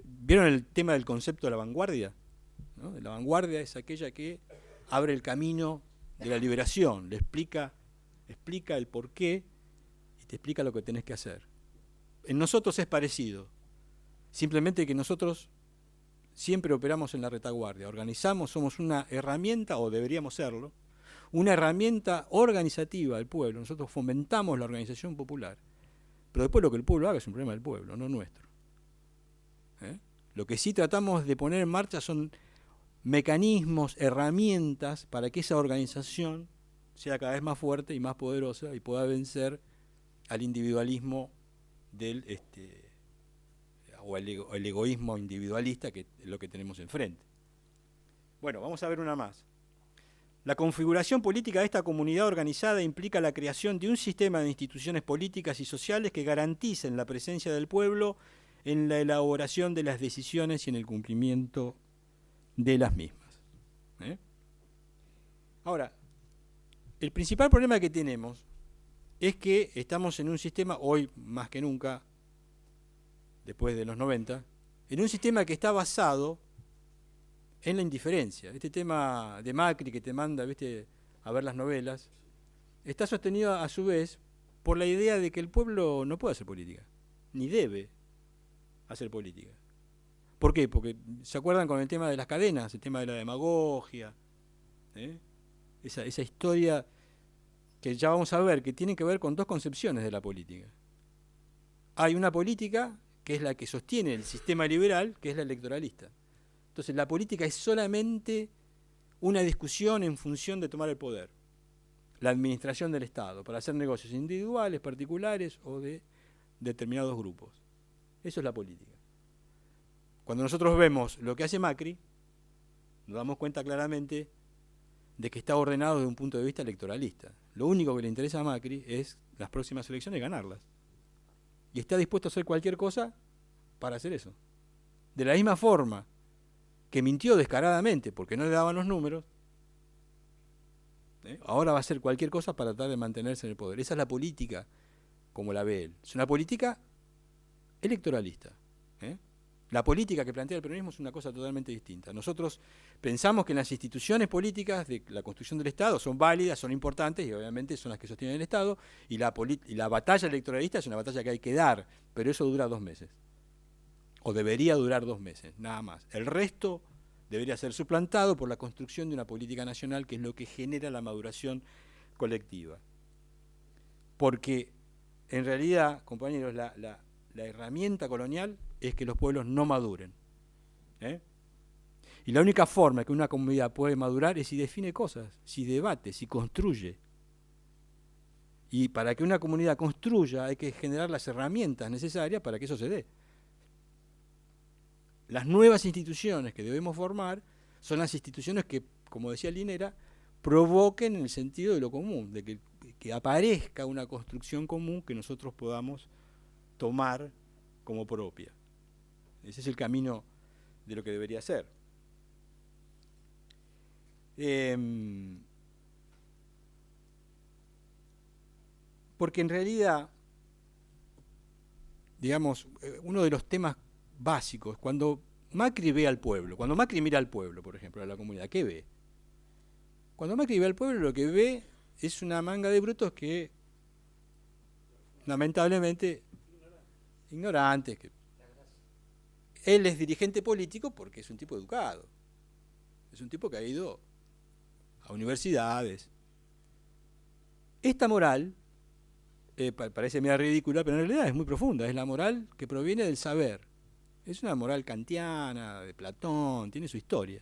¿Vieron el tema del concepto de la vanguardia? ¿No? La vanguardia es aquella que abre el camino de la liberación, le explica el porqué y te explica lo que tenés que hacer. En nosotros es parecido, simplemente que nosotros siempre operamos en la retaguardia, organizamos, somos una herramienta, o deberíamos serlo, una herramienta organizativa del pueblo. Nosotros fomentamos la organización popular, pero después lo que el pueblo haga es un problema del pueblo, no nuestro. Lo que sí tratamos de poner en marcha son mecanismos, herramientas para que esa organización sea cada vez más fuerte y más poderosa y pueda vencer al individualismo o el egoísmo individualista, que es lo que tenemos enfrente. Bueno, vamos a ver una más. La configuración política de esta comunidad organizada implica la creación de un sistema de instituciones políticas y sociales que garanticen la presencia del pueblo en la elaboración de las decisiones y en el cumplimiento de las mismas. Ahora, el principal problema que tenemos es que estamos en un sistema, hoy más que nunca, después de los 90, en un sistema que está basado en la indiferencia. Este tema de Macri que te manda, a ver las novelas, está sostenido a su vez por la idea de que el pueblo no puede hacer política, ni debe hacer política. ¿Por qué? Porque se acuerdan con el tema de las cadenas, el tema de la demagogia, esa historia que ya vamos a ver, que tiene que ver con 2 concepciones de la política. Hay una política que es la que sostiene el sistema liberal, que es la electoralista. Entonces la política es solamente una discusión en función de tomar el poder, la administración del Estado, para hacer negocios individuales, particulares o de determinados grupos. Eso es la política. Cuando nosotros vemos lo que hace Macri, nos damos cuenta claramente de que está ordenado desde un punto de vista electoralista. Lo único que le interesa a Macri es las próximas elecciones ganarlas. y está dispuesto a hacer cualquier cosa para hacer eso. De la misma forma que mintió descaradamente porque no le daban los números, ahora va a hacer cualquier cosa para tratar de mantenerse en el poder. Esa es la política como la ve él. Es una política electoralista. La política que plantea el peronismo es una cosa totalmente distinta. Nosotros pensamos que las instituciones políticas de la construcción del Estado son válidas, son importantes y obviamente son las que sostienen el Estado, y la batalla electoralista es una batalla que hay que dar, pero eso dura 2 meses. O debería durar 2 meses, nada más. El resto debería ser suplantado por la construcción de una política nacional, que es lo que genera la maduración colectiva. Porque en realidad, compañeros, la herramienta colonial es que los pueblos no maduren. Y la única forma que una comunidad puede madurar es si define cosas, si debate, si construye. Y para que una comunidad construya hay que generar las herramientas necesarias para que eso se dé. Las nuevas instituciones que debemos formar son las instituciones que, como decía Linera, provoquen en el sentido de lo común, de que aparezca una construcción común que nosotros podamos tomar como propia. Ese es el camino de lo que debería ser. Porque en realidad, digamos, uno de los temas básicos, cuando Macri ve al pueblo, cuando Macri mira al pueblo, por ejemplo, a la comunidad, ¿qué ve? Cuando Macri ve al pueblo, lo que ve es una manga de brutos que, lamentablemente, ignorantes, que él es dirigente político porque es un tipo educado, es un tipo que ha ido a universidades. Esta moral parece media ridícula, pero en realidad es muy profunda, es la moral que proviene del saber. Es una moral kantiana, de Platón, tiene su historia.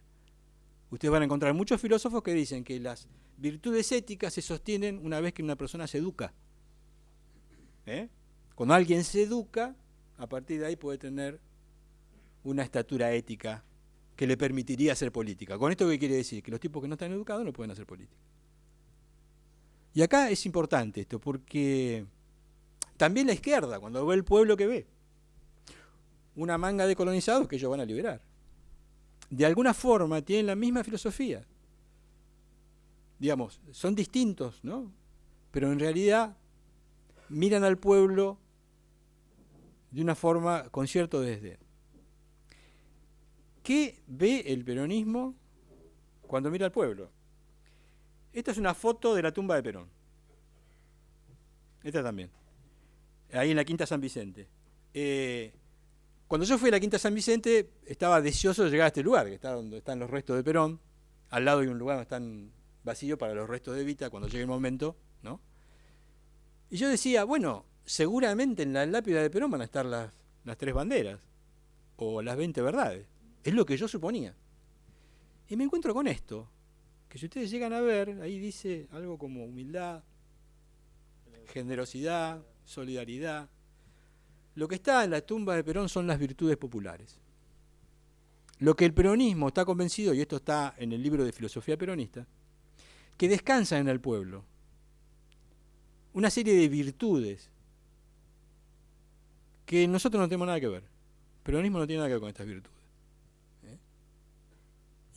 Ustedes van a encontrar muchos filósofos que dicen que las virtudes éticas se sostienen una vez que una persona se educa. Cuando alguien se educa, a partir de ahí puede tener una estatura ética que le permitiría hacer política. ¿Con esto qué quiere decir? Que los tipos que no están educados no pueden hacer política. Y acá es importante esto, porque también la izquierda, cuando ve el pueblo que ve, una manga de colonizados que ellos van a liberar, de alguna forma tienen la misma filosofía. Digamos, son distintos, ¿no? Pero en realidad miran al pueblo de una forma con cierto desdén. ¿Qué ve el peronismo cuando mira al pueblo? Esta es una foto de la tumba de Perón. Esta también. Ahí en la Quinta San Vicente. Cuando yo fui a la Quinta San Vicente, estaba deseoso de llegar a este lugar, que está donde están los restos de Perón. Al lado hay un lugar donde están vacíos para los restos de Evita cuando llegue el momento, ¿no? Y yo decía, bueno, seguramente en la lápida de Perón van a estar las 3 banderas, o las 20 verdades. Es lo que yo suponía. Y me encuentro con esto, que si ustedes llegan a ver, ahí dice algo como humildad, generosidad, solidaridad. Lo que está en la tumba de Perón son las virtudes populares. Lo que el peronismo está convencido, y esto está en el libro de filosofía peronista, que descansa en el pueblo una serie de virtudes que nosotros no tenemos nada que ver. El peronismo no tiene nada que ver con estas virtudes.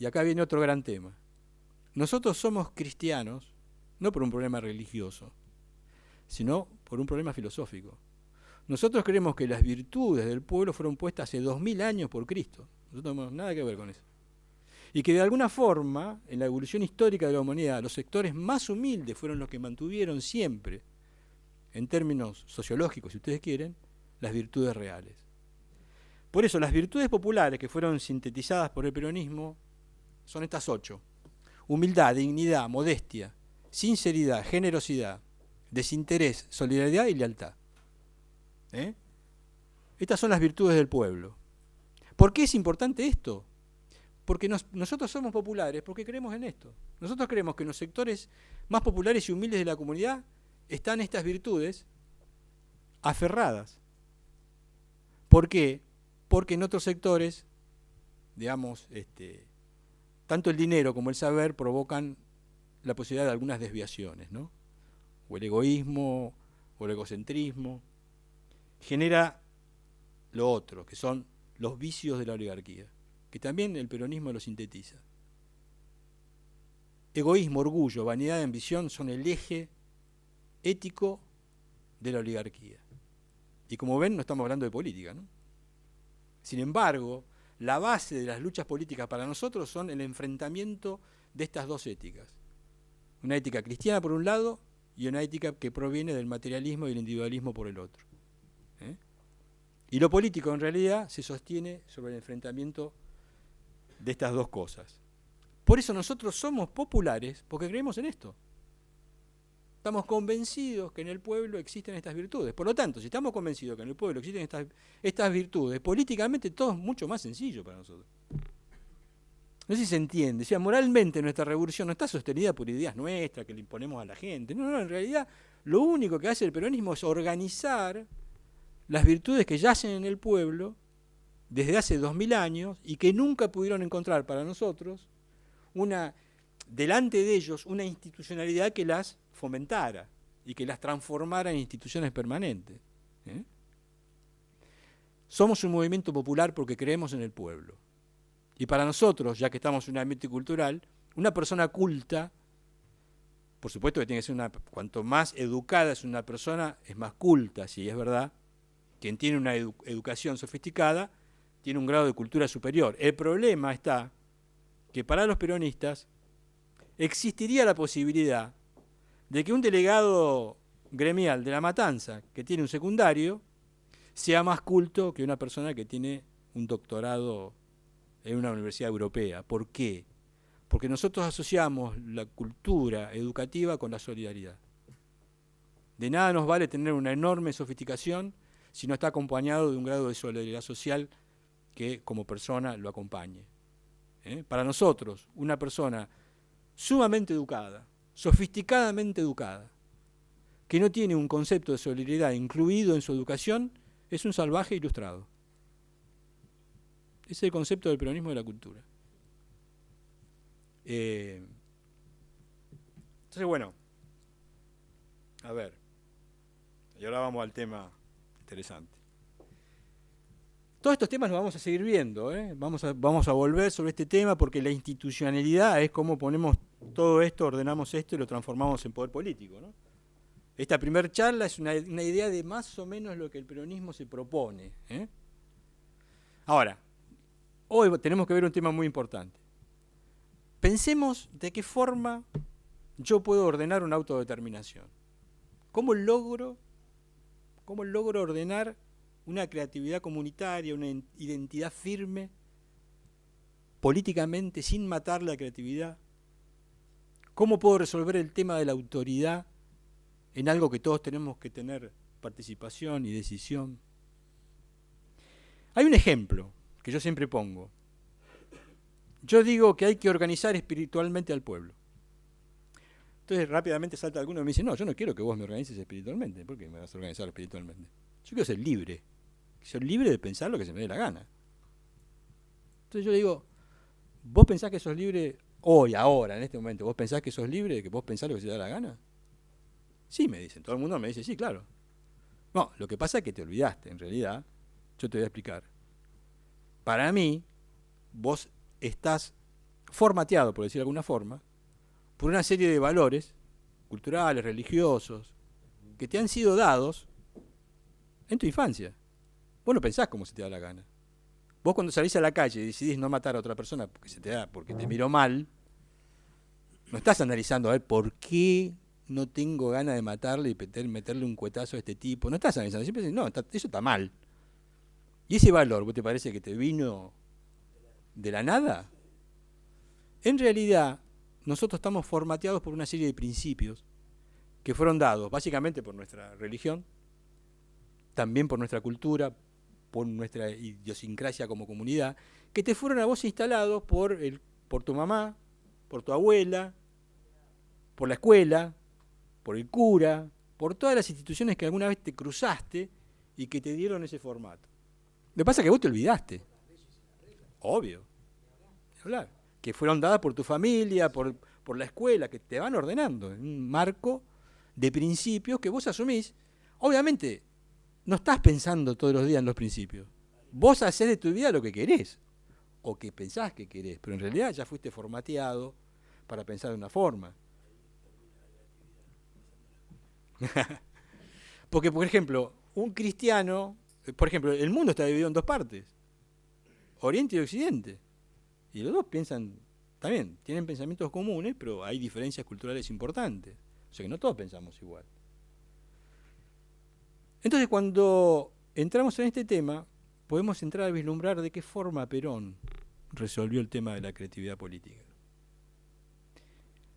Y acá viene otro gran tema. Nosotros somos cristianos, no por un problema religioso, sino por un problema filosófico. Nosotros creemos que las virtudes del pueblo fueron puestas hace 2000 años por Cristo. Nosotros no tenemos nada que ver con eso. Y que de alguna forma, en la evolución histórica de la humanidad, los sectores más humildes fueron los que mantuvieron siempre, en términos sociológicos, si ustedes quieren, las virtudes reales. Por eso, las virtudes populares que fueron sintetizadas por el peronismo son estas 8. Humildad, dignidad, modestia, sinceridad, generosidad, desinterés, solidaridad y lealtad. Estas son las virtudes del pueblo. ¿Por qué es importante esto? Porque nosotros somos populares, porque creemos en esto. Nosotros creemos que en los sectores más populares y humildes de la comunidad están estas virtudes aferradas. ¿Por qué? Porque en otros sectores, digamos, tanto el dinero como el saber provocan la posibilidad de algunas desviaciones, ¿no? O el egoísmo, o el egocentrismo. genera lo otro, que son los vicios de la oligarquía, que también el peronismo lo sintetiza. Egoísmo, orgullo, vanidad y ambición son el eje ético de la oligarquía. Y como ven, no estamos hablando de política, ¿no? Sin embargo, la base de las luchas políticas para nosotros son el enfrentamiento de estas dos éticas. Una ética cristiana por un lado y una ética que proviene del materialismo y el individualismo por el otro. Y lo político en realidad se sostiene sobre el enfrentamiento de estas dos cosas. Por eso nosotros somos populares, porque creemos en esto. Estamos convencidos que en el pueblo existen estas virtudes. Por lo tanto, si estamos convencidos que en el pueblo existen estas virtudes, políticamente todo es mucho más sencillo para nosotros. No sé si se entiende. O sea, moralmente nuestra revolución no está sostenida por ideas nuestras que le imponemos a la gente. No, en realidad lo único que hace el peronismo es organizar las virtudes que yacen en el pueblo desde hace 2000 años y que nunca pudieron encontrar para nosotros delante de ellos una institucionalidad que las fomentara y que las transformara en instituciones permanentes. Somos un movimiento popular porque creemos en el pueblo. Y para nosotros, ya que estamos en un ambiente cultural, una persona culta, por supuesto que tiene que ser cuanto más educada es una persona, es más culta, si es verdad. Quien tiene una educación sofisticada tiene un grado de cultura superior. El problema está que para los peronistas existiría la posibilidad de que un delegado gremial de La Matanza, que tiene un secundario, sea más culto que una persona que tiene un doctorado en una universidad europea. ¿Por qué? Porque nosotros asociamos la cultura educativa con la solidaridad. De nada nos vale tener una enorme sofisticación si no está acompañado de un grado de solidaridad social que como persona lo acompañe. Para nosotros, una persona sumamente educada, sofisticadamente educada, que no tiene un concepto de solidaridad incluido en su educación, es un salvaje ilustrado. Ese es el concepto del peronismo de la cultura. Entonces, bueno, a ver, y ahora vamos al tema interesante. Todos estos temas los vamos a seguir viendo, vamos a volver sobre este tema porque la institucionalidad es cómo ponemos todo esto, ordenamos esto y lo transformamos en poder político, ¿no? Esta primera charla es una idea de más o menos lo que el peronismo se propone. Ahora, hoy tenemos que ver un tema muy importante. Pensemos de qué forma yo puedo ordenar una autodeterminación. ¿Cómo logro ordenar una creatividad comunitaria, una identidad firme, políticamente, sin matar la creatividad? ¿Cómo puedo resolver el tema de la autoridad en algo que todos tenemos que tener participación y decisión? Hay un ejemplo que yo siempre pongo. Yo digo que hay que organizar espiritualmente al pueblo. Entonces rápidamente salta alguno y me dice, no, yo no quiero que vos me organices espiritualmente. ¿Por qué me vas a organizar espiritualmente? Yo quiero ser libre. Ser libre de pensar lo que se me dé la gana. Entonces yo le digo, ¿vos pensás que sos libre hoy, ahora, en este momento? ¿Vos pensás que sos libre de que vos pensás lo que se te da la gana? Sí, me dicen. Todo el mundo me dice, sí, claro. No, lo que pasa es que te olvidaste, en realidad. Yo te voy a explicar. Para mí, vos estás formateado, por decir de alguna forma, por una serie de valores culturales, religiosos, que te han sido dados en tu infancia. Vos no pensás como se te da la gana. Vos cuando salís a la calle y decidís no matar a otra persona porque te miró mal, no estás analizando a ver por qué no tengo ganas de matarle y meterle un cuetazo a este tipo. No estás analizando, siempre decís, no, eso está mal. ¿Y ese valor, vos te parece que te vino de la nada? En realidad, nosotros estamos formateados por una serie de principios que fueron dados básicamente por nuestra religión, también por nuestra cultura, por nuestra idiosincrasia como comunidad, que te fueron a vos instalados por tu mamá, por tu abuela, por la escuela, por el cura, por todas las instituciones que alguna vez te cruzaste y que te dieron ese formato. Lo que pasa es que vos te olvidaste. Obvio. Hablar. Que fueron dadas por tu familia, por la escuela, que te van ordenando en un marco de principios que vos asumís. Obviamente, no estás pensando todos los días en los principios. Vos hacés de tu vida lo que querés, o que pensás que querés, pero en realidad ya fuiste formateado para pensar de una forma. Porque, por ejemplo, un cristiano, por ejemplo, el mundo está dividido en dos partes, Oriente y Occidente, y los dos piensan, también, tienen pensamientos comunes, pero hay diferencias culturales importantes, o sea que no todos pensamos igual. Entonces, cuando entramos en este tema, podemos entrar a vislumbrar de qué forma Perón resolvió el tema de la creatividad política.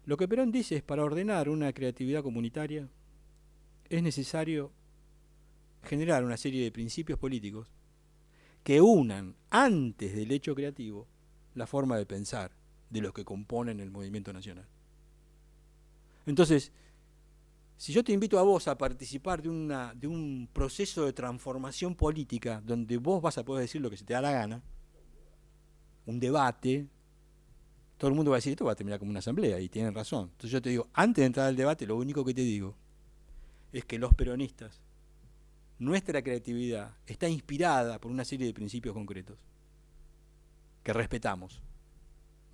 Lo que Perón dice es, para ordenar una creatividad comunitaria, es necesario generar una serie de principios políticos que unan, antes del hecho creativo, la forma de pensar de los que componen el movimiento nacional. Entonces, si yo te invito a vos a participar de un proceso de transformación política donde vos vas a poder decir lo que se te da la gana, un debate, todo el mundo va a decir, esto va a terminar como una asamblea, y tienen razón. Entonces yo te digo, antes de entrar al debate, lo único que te digo es que los peronistas, nuestra creatividad está inspirada por una serie de principios concretos que respetamos.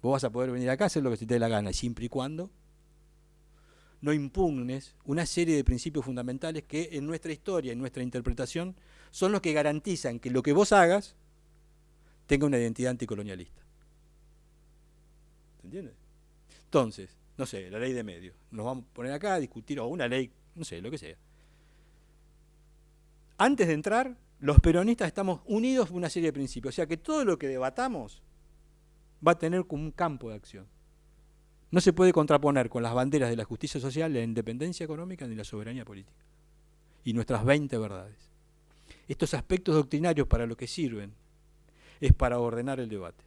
Vos vas a poder venir acá a hacer lo que se te dé la gana, siempre y cuando no impugnes una serie de principios fundamentales que en nuestra historia, en nuestra interpretación, son los que garantizan que lo que vos hagas tenga una identidad anticolonialista. ¿Se entiende? Entonces, no sé, la ley de medios. Nos vamos a poner acá a discutir, o una ley, no sé, lo que sea. Antes de entrar, los peronistas estamos unidos por una serie de principios. O sea que todo lo que debatamos va a tener como un campo de acción. No se puede contraponer con las banderas de la justicia social, la independencia económica ni la soberanía política. Y nuestras 20 verdades. Estos aspectos doctrinarios para lo que sirven es para ordenar el debate.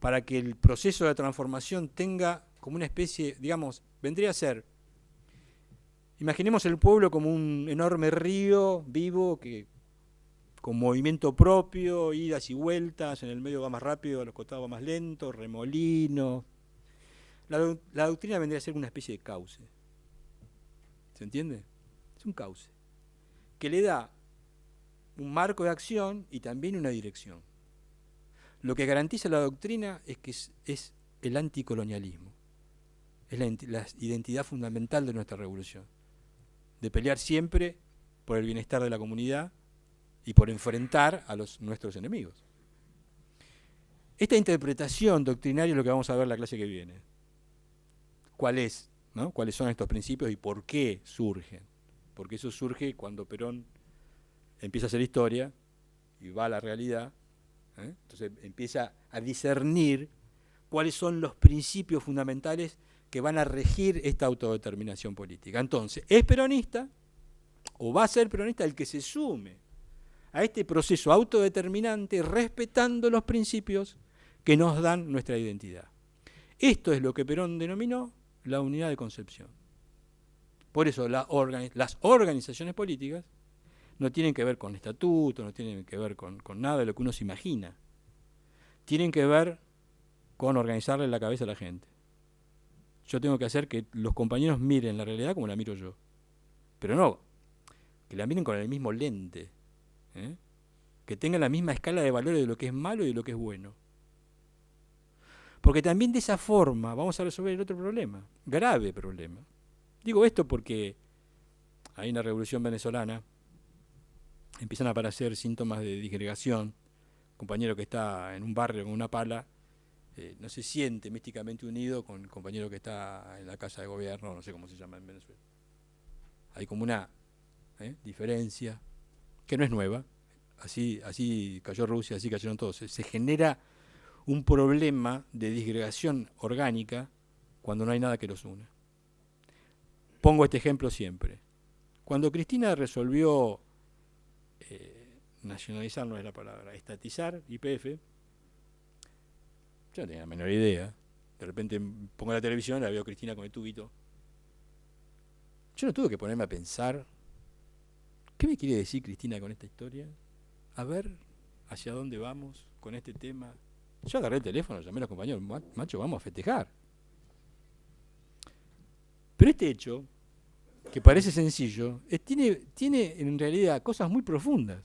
Para que el proceso de transformación tenga como una especie, digamos, vendría a ser, imaginemos el pueblo como un enorme río vivo que con movimiento propio, idas y vueltas, en el medio va más rápido, a los costados va más lento, remolinos. La doctrina vendría a ser una especie de cauce. ¿Se entiende? Es un cauce que le da un marco de acción y también una dirección. Lo que garantiza la doctrina es que es el anticolonialismo. Es la identidad fundamental de nuestra revolución. De pelear siempre por el bienestar de la comunidad y por enfrentar a nuestros enemigos. Esta interpretación doctrinaria es lo que vamos a ver la clase que viene. ¿Cuál es? ¿No? ¿Cuáles son estos principios y por qué surgen? Porque eso surge cuando Perón empieza a hacer historia y va a la realidad. Entonces empieza a discernir cuáles son los principios fundamentales que van a regir esta autodeterminación política. Entonces, ¿es peronista o va a ser peronista el que se sume a este proceso autodeterminante respetando los principios que nos dan nuestra identidad? Esto es lo que Perón denominó la unidad de concepción. Por eso las organizaciones políticas no tienen que ver con estatutos, no tienen que ver con nada de lo que uno se imagina. Tienen que ver con organizarle la cabeza a la gente. Yo tengo que hacer que los compañeros miren la realidad como la miro yo. Pero no, que la miren con el mismo lente. Que tengan la misma escala de valores de lo que es malo y de lo que es bueno. Porque también de esa forma vamos a resolver el otro problema, grave problema. Digo esto porque ahí en la Revolución Venezolana empiezan a aparecer síntomas de disgregación. Un compañero que está en un barrio con una pala no se siente místicamente unido con el compañero que está en la casa de gobierno, no sé cómo se llama en Venezuela. Hay como una diferencia que no es nueva. Así cayó Rusia, así cayeron todos. Se genera un problema de disgregación orgánica cuando no hay nada que los una. Pongo este ejemplo siempre. Cuando Cristina resolvió nacionalizar, no es la palabra, estatizar YPF, yo no tenía la menor idea. De repente pongo la televisión, la veo a Cristina con el tubito. Yo no tuve que ponerme a pensar, ¿qué me quiere decir Cristina con esta historia? A ver hacia dónde vamos con este tema. Yo agarré el teléfono, llamé a los compañeros, macho, vamos a festejar. Pero este hecho que parece sencillo, tiene en realidad cosas muy profundas.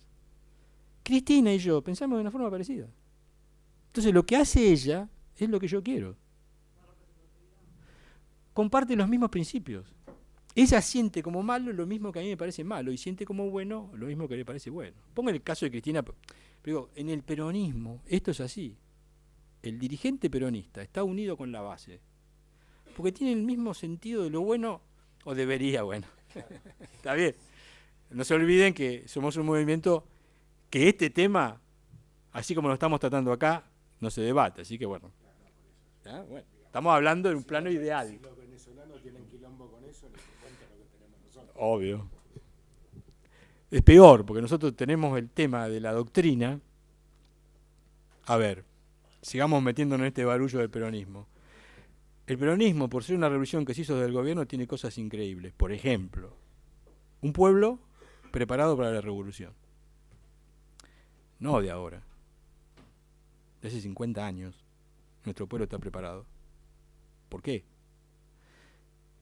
Cristina y yo pensamos de una forma parecida. Entonces lo que hace ella es lo que yo quiero. Comparte los mismos principios. Ella siente como malo lo mismo que a mí me parece malo y siente como bueno lo mismo que le parece bueno. Ponga el caso de Cristina, pero digo, en el peronismo esto es así. El dirigente peronista está unido con la base, porque tiene el mismo sentido de lo bueno, o debería, bueno. Está bien. No se olviden que somos un movimiento que este tema, así como lo estamos tratando acá, no se debate. Así que bueno, ¿ya? Bueno, estamos hablando de un plano ideal. Si los venezolanos tienen quilombo con eso, les cuenta lo que tenemos nosotros. Obvio. Es peor, porque nosotros tenemos el tema de la doctrina. A ver, sigamos metiéndonos en este barullo del peronismo. El peronismo, por ser una revolución que se hizo desde el gobierno, tiene cosas increíbles. Por ejemplo, un pueblo preparado para la revolución. No de ahora. De hace 50 años, nuestro pueblo está preparado. ¿Por qué?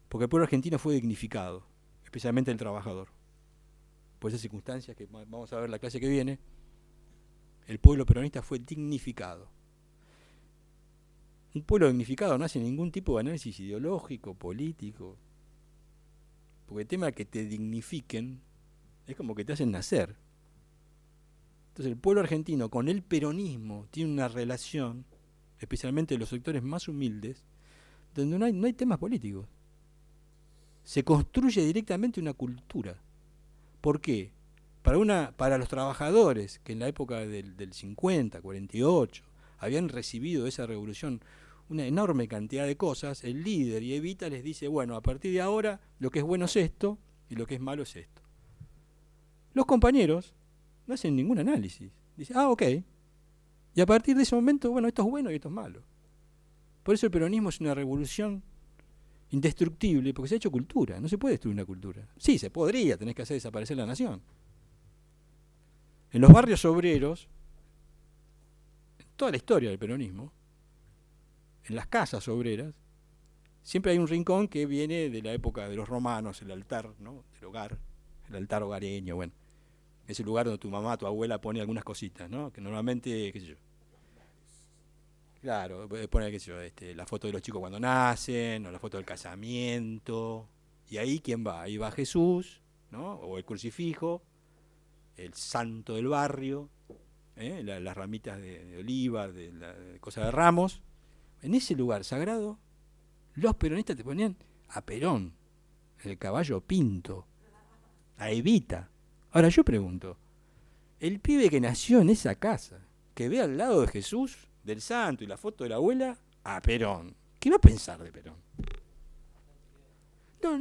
Porque el pueblo argentino fue dignificado, especialmente el trabajador. Por esas circunstancias que vamos a ver la clase que viene, el pueblo peronista fue dignificado. Un pueblo dignificado no hace ningún tipo de análisis ideológico, político. Porque el tema de que te dignifiquen es como que te hacen nacer. Entonces el pueblo argentino con el peronismo tiene una relación, especialmente en los sectores más humildes, donde no hay temas políticos. Se construye directamente una cultura. ¿Por qué? Para los trabajadores que en la época del 50, 48, habían recibido esa revolución una enorme cantidad de cosas, el líder y Evita les dice, bueno, a partir de ahora lo que es bueno es esto y lo que es malo es esto. Los compañeros no hacen ningún análisis. Dicen, ok. Y a partir de ese momento, bueno, esto es bueno y esto es malo. Por eso el peronismo es una revolución indestructible, porque se ha hecho cultura. No se puede destruir una cultura. Sí, se podría, tenés que hacer desaparecer la nación. En los barrios obreros, en toda la historia del peronismo, en las casas obreras, siempre hay un rincón que viene de la época de los romanos, el altar, ¿no?, del hogar, el altar hogareño, bueno. Es el lugar donde tu mamá, tu abuela pone algunas cositas, ¿no? Que normalmente, qué sé yo. Claro, pone, qué sé yo, la foto de los chicos cuando nacen, o la foto del casamiento. Y ahí, ¿quién va? Ahí va Jesús, ¿no? O el crucifijo, el santo del barrio, las ramitas de oliva, de cosas de ramos. En ese lugar sagrado, los peronistas te ponían a Perón, el caballo Pinto, a Evita. Ahora yo pregunto, el pibe que nació en esa casa, que ve al lado de Jesús, del santo y la foto de la abuela, a Perón, ¿qué va a pensar de Perón?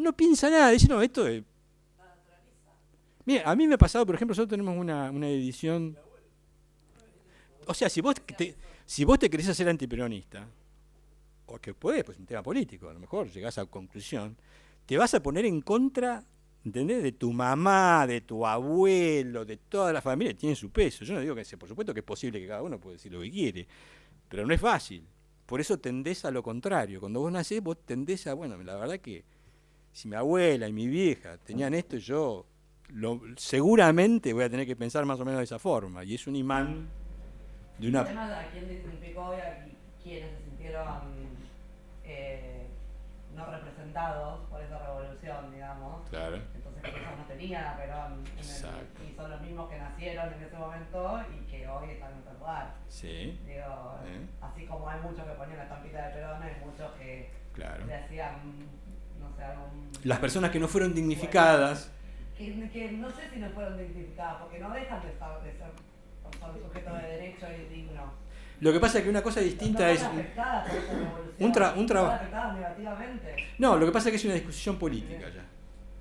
No piensa nada, dice, no, esto es... Mira, a mí me ha pasado, por ejemplo, nosotros tenemos una edición... O sea, si vos te querés hacer antiperonista, o que podés, pues es un tema político, a lo mejor llegás a conclusión, te vas a poner en contra, ¿entendés?, de tu mamá, de tu abuelo, de toda la familia, tiene su peso. Yo no digo que sea, por supuesto que es posible que cada uno pueda decir lo que quiere, pero no es fácil. Por eso tendés a lo contrario. Cuando vos nacés, vos tendés a, bueno, la verdad que si mi abuela y mi vieja tenían esto, yo seguramente voy a tener que pensar más o menos de esa forma. Y es un imán de una... Además, a quién dignificó y a quienes se sintieron no representados por esa revolución, digamos. Claro. Entonces ellos no tenían a Perón y son los mismos que nacieron en ese momento y que hoy están en otro lugar. Sí. Digo, así como hay muchos que ponían la estampita de Perón, hay muchos que le hacían, no sé, algún... Las personas que no fueron dignificadas... Que no sé si no fueron dignificadas, porque no dejan de ser sujetos de derecho y dignos. Lo que pasa es que una cosa distinta es... un trabajo... No, lo que pasa es que es una discusión política ya.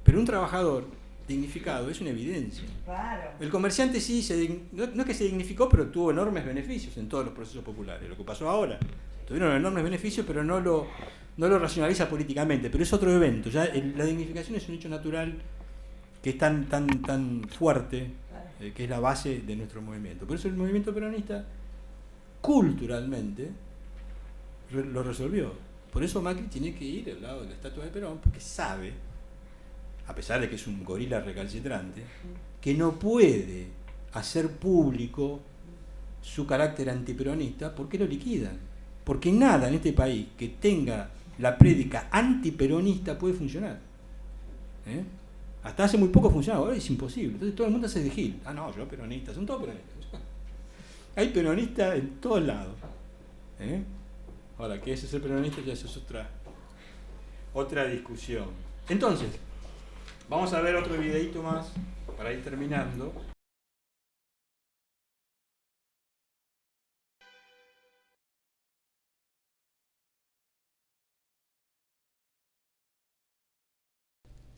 Pero un trabajador dignificado es una evidencia. Claro. El comerciante sí, no es que se dignificó, pero tuvo enormes beneficios en todos los procesos populares. Lo que pasó ahora, tuvieron enormes beneficios, pero no lo racionaliza políticamente. Pero es otro evento. Ya la dignificación es un hecho natural que es tan fuerte, que es la base de nuestro movimiento. Por eso el movimiento peronista culturalmente lo resolvió. Por eso Macri tiene que ir al lado de la estatua de Perón, porque sabe, a pesar de que es un gorila recalcitrante, que no puede hacer público su carácter antiperonista porque lo liquidan. Porque nada en este país que tenga la prédica antiperonista puede funcionar. Hasta hace muy poco funcionaba, ahora es imposible. Entonces todo el mundo hace de Gil. Ah, no, yo peronista, son todos peronistas. Hay peronistas en todos lados. Ahora, ¿qué es ser peronista? Ya eso es otra discusión. Entonces, vamos a ver otro videito más para ir terminando.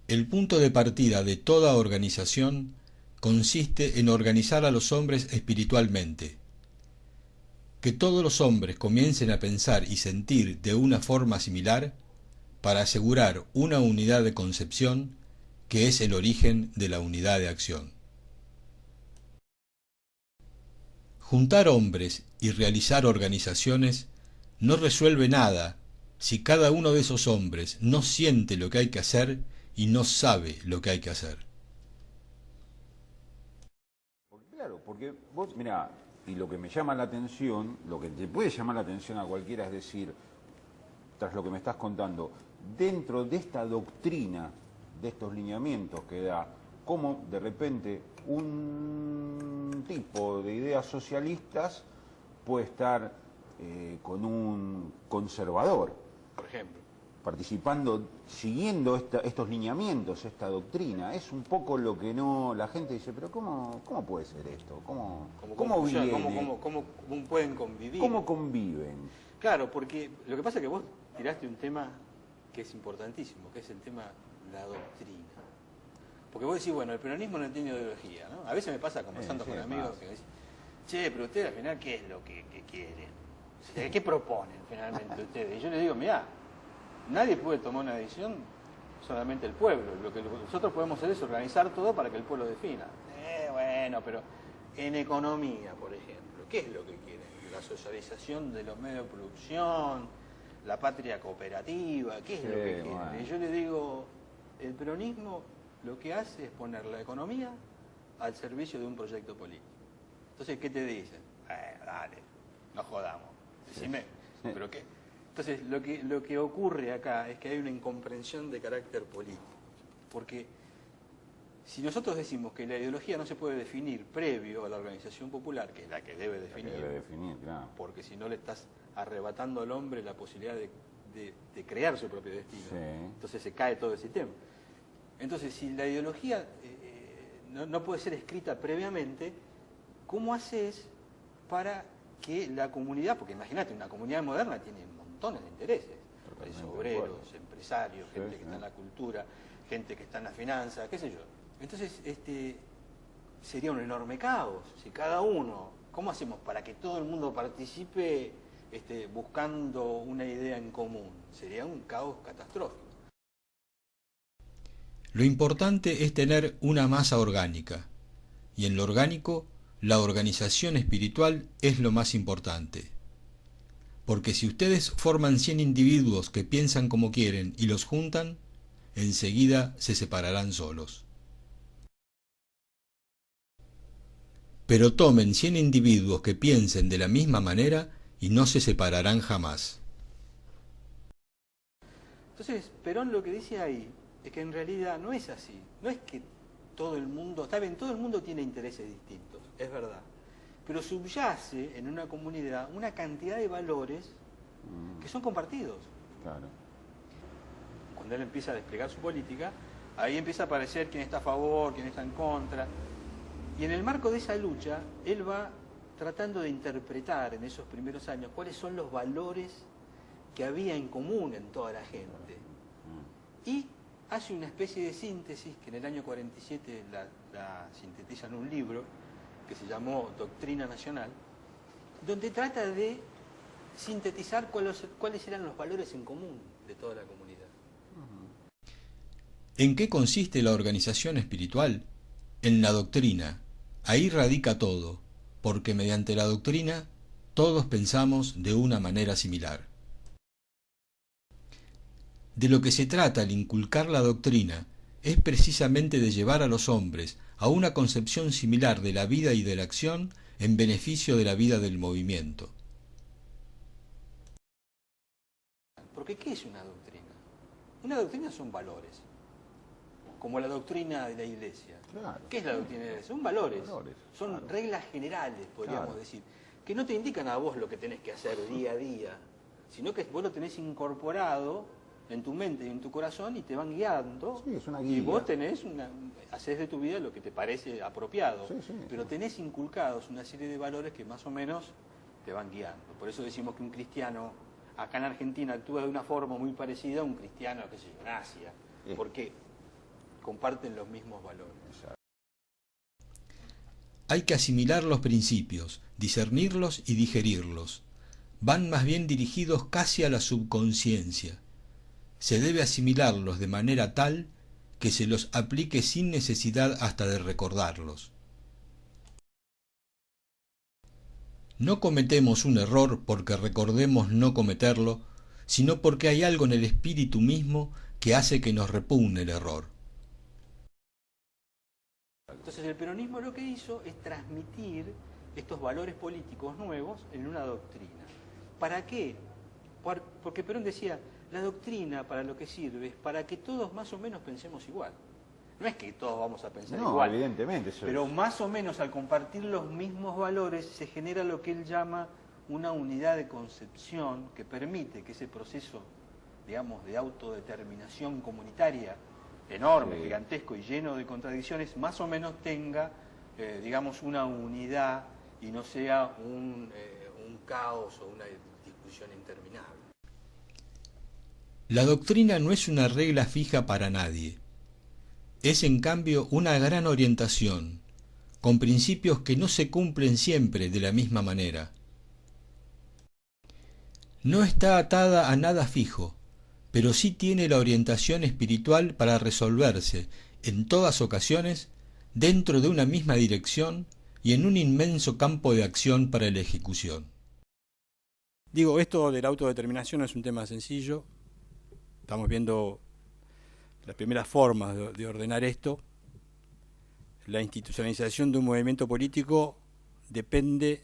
El punto de partida de toda organización consiste en organizar a los hombres espiritualmente. Que todos los hombres comiencen a pensar y sentir de una forma similar para asegurar una unidad de concepción que es el origen de la unidad de acción. Juntar hombres y realizar organizaciones no resuelve nada si cada uno de esos hombres no siente lo que hay que hacer y no sabe lo que hay que hacer. Claro, porque vos, mirá, y lo que me llama la atención, lo que te puede llamar la atención a cualquiera es decir, tras lo que me estás contando, dentro de esta doctrina, de estos lineamientos que da, cómo de repente un tipo de ideas socialistas puede estar con un conservador, Por ejemplo. participando, siguiendo estos lineamientos, esta doctrina. Es un poco lo que no la gente dice, pero ¿cómo puede ser esto? ¿Cómo pueden convivir? ¿Cómo conviven? Claro, porque lo que pasa es que vos tiraste un tema que es importantísimo, que es el tema de la doctrina. Porque vos decís, bueno, el peronismo no tiene ideología, ¿no? A veces me pasa conversando con amigos que me dicen, che, pero ustedes al final, ¿qué es lo que quieren? O sea, ¿qué proponen finalmente ustedes? Y yo les digo, mirá, nadie puede tomar una decisión, solamente el pueblo. Lo que nosotros podemos hacer es organizar todo para que el pueblo defina. Bueno, pero en economía, por ejemplo, ¿qué es lo que quieren? La socialización de los medios de producción, la patria cooperativa, ¿qué es lo que quieren? Bueno. Y yo les digo, el peronismo lo que hace es poner la economía al servicio de un proyecto político. Entonces, ¿qué te dicen? Dale, no jodamos. Decime, ¿pero qué? Entonces, lo que ocurre acá es que hay una incomprensión de carácter político. Porque si nosotros decimos que la ideología no se puede definir previo a la organización popular, que es la que debe definir, claro. Porque si no le estás arrebatando al hombre la posibilidad de crear su propio destino, entonces se cae todo el sistema. Entonces, si la ideología no puede ser escrita previamente, ¿cómo haces para que la comunidad, porque imagínate, una comunidad moderna tiene montones de intereses, hay obreros, empresarios, gente que está en la cultura, gente que está en la finanza, qué sé yo. Entonces, sería un enorme caos. Si cada uno, ¿cómo hacemos para que todo el mundo participe buscando una idea en común? Sería un caos catastrófico. Lo importante es tener una masa orgánica, y en lo orgánico, la organización espiritual es lo más importante. Porque si ustedes forman 100 individuos que piensan como quieren y los juntan, enseguida se separarán solos. Pero tomen 100 individuos que piensen de la misma manera y no se separarán jamás. Entonces, Perón lo que dice ahí es que en realidad no es así. No es que todo el mundo, está bien, todo el mundo tiene intereses distintos, es verdad. Pero subyace en una comunidad una cantidad de valores que son compartidos. Claro. Cuando él empieza a desplegar su política, ahí empieza a aparecer quién está a favor, quién está en contra. Y en el marco de esa lucha, él va tratando de interpretar en esos primeros años cuáles son los valores que había en común en toda la gente. Y hace una especie de síntesis que en el año 47 la sintetiza en un libro que se llamó Doctrina Nacional, donde trata de sintetizar cuáles eran los valores en común de toda la comunidad. ¿En qué consiste la organización espiritual? En la doctrina. Ahí radica todo, porque mediante la doctrina todos pensamos de una manera similar. De lo que se trata al inculcar la doctrina es precisamente de llevar a los hombres a una concepción similar de la vida y de la acción en beneficio de la vida del movimiento. Porque ¿qué es una doctrina? Una doctrina son valores, como la doctrina de la Iglesia. Claro. ¿Qué es la doctrina de la Iglesia? Son valores, son claro. reglas generales, podríamos Claro. decir, que no te indican a vos lo que tenés que hacer día a día, sino que vos lo tenés incorporado en tu mente y en tu corazón y te van guiando. Sí, es una y guía. vos hacés de tu vida lo que te parece apropiado, Sí, sí, pero sí. tenés inculcados una serie de valores que más o menos te van guiando. Por eso decimos que un cristiano acá en Argentina actúa de una forma muy parecida a un cristiano, qué sé yo, en Asia, porque comparten los mismos valores. Hay que asimilar los principios, discernirlos y digerirlos. Van más bien dirigidos casi a la subconsciencia. Se debe asimilarlos de manera tal que se los aplique sin necesidad hasta de recordarlos. No cometemos un error porque recordemos no cometerlo, sino porque hay algo en el espíritu mismo que hace que nos repugne el error. Entonces el peronismo lo que hizo es transmitir estos valores políticos nuevos en una doctrina. ¿Para qué? Porque Perón decía, la doctrina para lo que sirve es para que todos más o menos pensemos igual. No es que todos vamos a pensar igual, Evidentemente. Eso pero más o menos al compartir los mismos valores se genera lo que él llama una unidad de concepción que permite que ese proceso, digamos, de autodeterminación comunitaria enorme, Sí. gigantesco y lleno de contradicciones, más o menos tenga, digamos, una unidad y no sea un caos o una discusión interminable. La doctrina no es una regla fija para nadie. Es en cambio una gran orientación, con principios que no se cumplen siempre de la misma manera. No está atada a nada fijo, pero sí tiene la orientación espiritual para resolverse, en todas ocasiones, dentro de una misma dirección y en un inmenso campo de acción para la ejecución. Digo, esto de la autodeterminación no es un tema sencillo. Estamos viendo las primeras formas de ordenar esto. La institucionalización de un movimiento político depende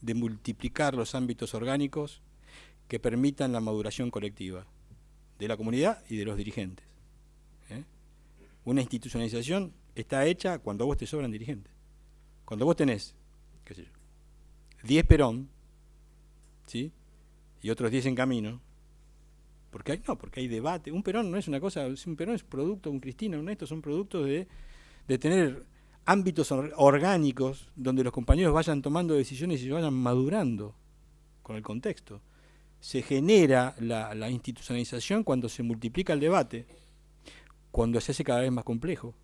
de multiplicar los ámbitos orgánicos que permitan la maduración colectiva de la comunidad y de los dirigentes. Una institucionalización está hecha cuando a vos te sobran dirigentes. Cuando vos tenés, qué sé yo, 10 Perón, ¿sí? Y otros 10 en camino, porque hay debate. Un Perón no es una cosa, un Perón es producto, un Cristina, un esto son productos de tener ámbitos orgánicos donde los compañeros vayan tomando decisiones y vayan madurando con el contexto. Se genera la institucionalización cuando se multiplica el debate, cuando se hace cada vez más complejo,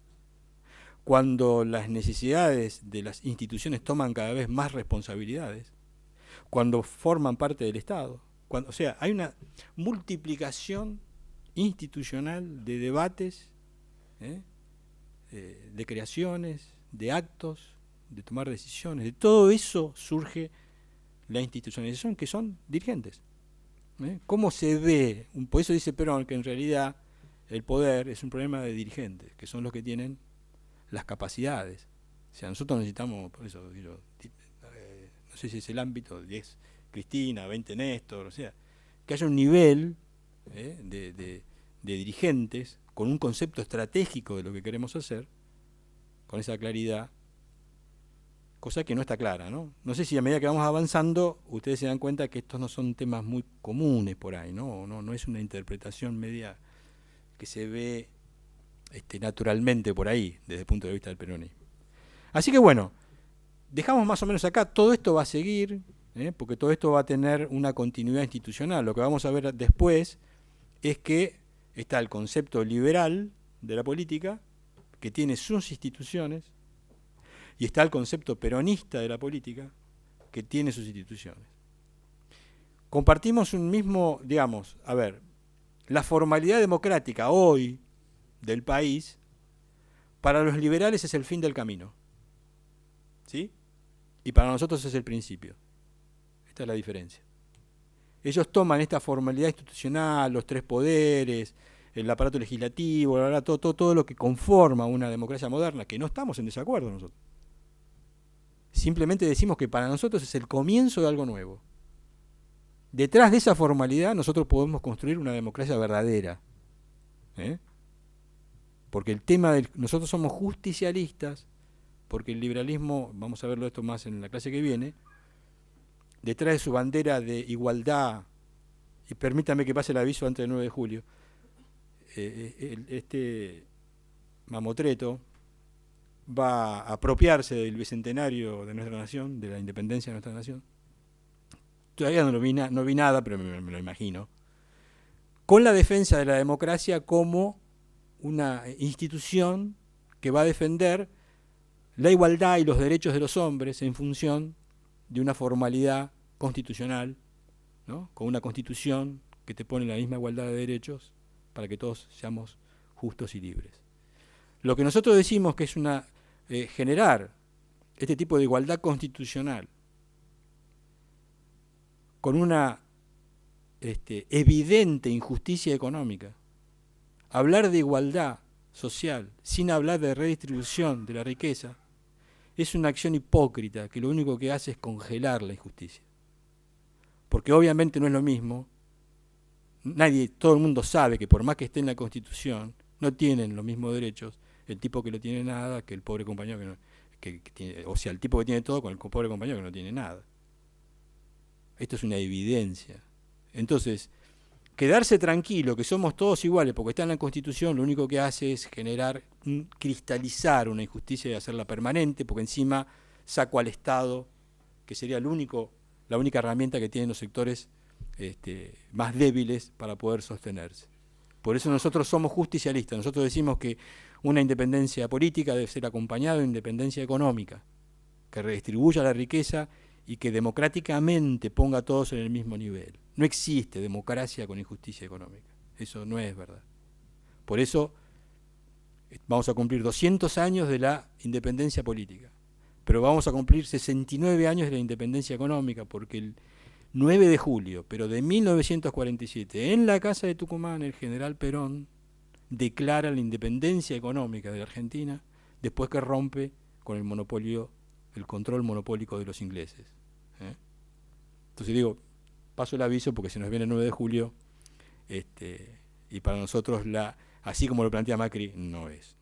cuando las necesidades de las instituciones toman cada vez más responsabilidades, cuando forman parte del Estado. O sea, hay una multiplicación institucional de debates, de creaciones, de actos, de tomar decisiones. De todo eso surge la institucionalización, que son dirigentes. ¿Cómo se ve? Por eso dice Perón que en realidad el poder es un problema de dirigentes, que son los que tienen las capacidades. O sea, nosotros necesitamos, por eso digo, no sé si es el ámbito, 10 Cristina, 20 Néstor, o sea, que haya un nivel de dirigentes con un concepto estratégico de lo que queremos hacer, con esa claridad, cosa que no está clara, ¿no? No sé si a medida que vamos avanzando, ustedes se dan cuenta que estos no son temas muy comunes por ahí, no es una interpretación media que se ve naturalmente por ahí, desde el punto de vista del peronismo. Así que bueno, dejamos más o menos acá, todo esto va a seguir, porque todo esto va a tener una continuidad institucional. Lo que vamos a ver después es que está el concepto liberal de la política, que tiene sus instituciones, y está el concepto peronista de la política, que tiene sus instituciones. Compartimos un mismo, digamos, a ver, la formalidad democrática hoy del país, para los liberales es el fin del camino, ¿sí? Y para nosotros es el principio. Esta es la diferencia. Ellos toman esta formalidad institucional, los tres poderes, el aparato legislativo, todo lo que conforma una democracia moderna, que no estamos en desacuerdo nosotros. Simplemente decimos que para nosotros es el comienzo de algo nuevo. Detrás de esa formalidad nosotros podemos construir una democracia verdadera. Porque el tema nosotros somos justicialistas, porque el liberalismo, vamos a verlo esto más en la clase que viene, detrás de su bandera de igualdad, y permítame que pase el aviso antes del 9 de julio, este mamotreto va a apropiarse del bicentenario de nuestra nación, de la independencia de nuestra nación. Todavía no vi nada, pero me lo imagino. Con la defensa de la democracia como una institución que va a defender la igualdad y los derechos de los hombres en función de una formalidad constitucional, ¿no? Con una constitución que te pone la misma igualdad de derechos para que todos seamos justos y libres. Lo que nosotros decimos que es generar este tipo de igualdad constitucional con una evidente injusticia económica, hablar de igualdad social sin hablar de redistribución de la riqueza, es una acción hipócrita que lo único que hace es congelar la injusticia. Porque obviamente no es lo mismo, todo el mundo sabe que por más que esté en la Constitución, no tienen los mismos derechos el tipo que no tiene nada que el pobre compañero que tiene, o sea, el tipo que tiene todo con el pobre compañero que no tiene nada. Esto es una evidencia. Entonces, quedarse tranquilo que somos todos iguales porque está en la Constitución, lo único que hace es cristalizar una injusticia y hacerla permanente, porque encima saco al Estado, que sería la única herramienta que tienen los sectores más débiles para poder sostenerse. Por eso nosotros somos justicialistas, nosotros decimos que una independencia política debe ser acompañada de independencia económica, que redistribuya la riqueza y que democráticamente ponga a todos en el mismo nivel. No existe democracia con injusticia económica. Eso no es verdad. Por eso vamos a cumplir 200 años de la independencia política, pero vamos a cumplir 69 años de la independencia económica, porque el 9 de julio, pero de 1947, en la Casa de Tucumán, el general Perón declara la independencia económica de la Argentina después que rompe con el control monopólico de los ingleses. Entonces digo, paso el aviso porque se nos viene el 9 de julio y para nosotros así como lo plantea Macri no es.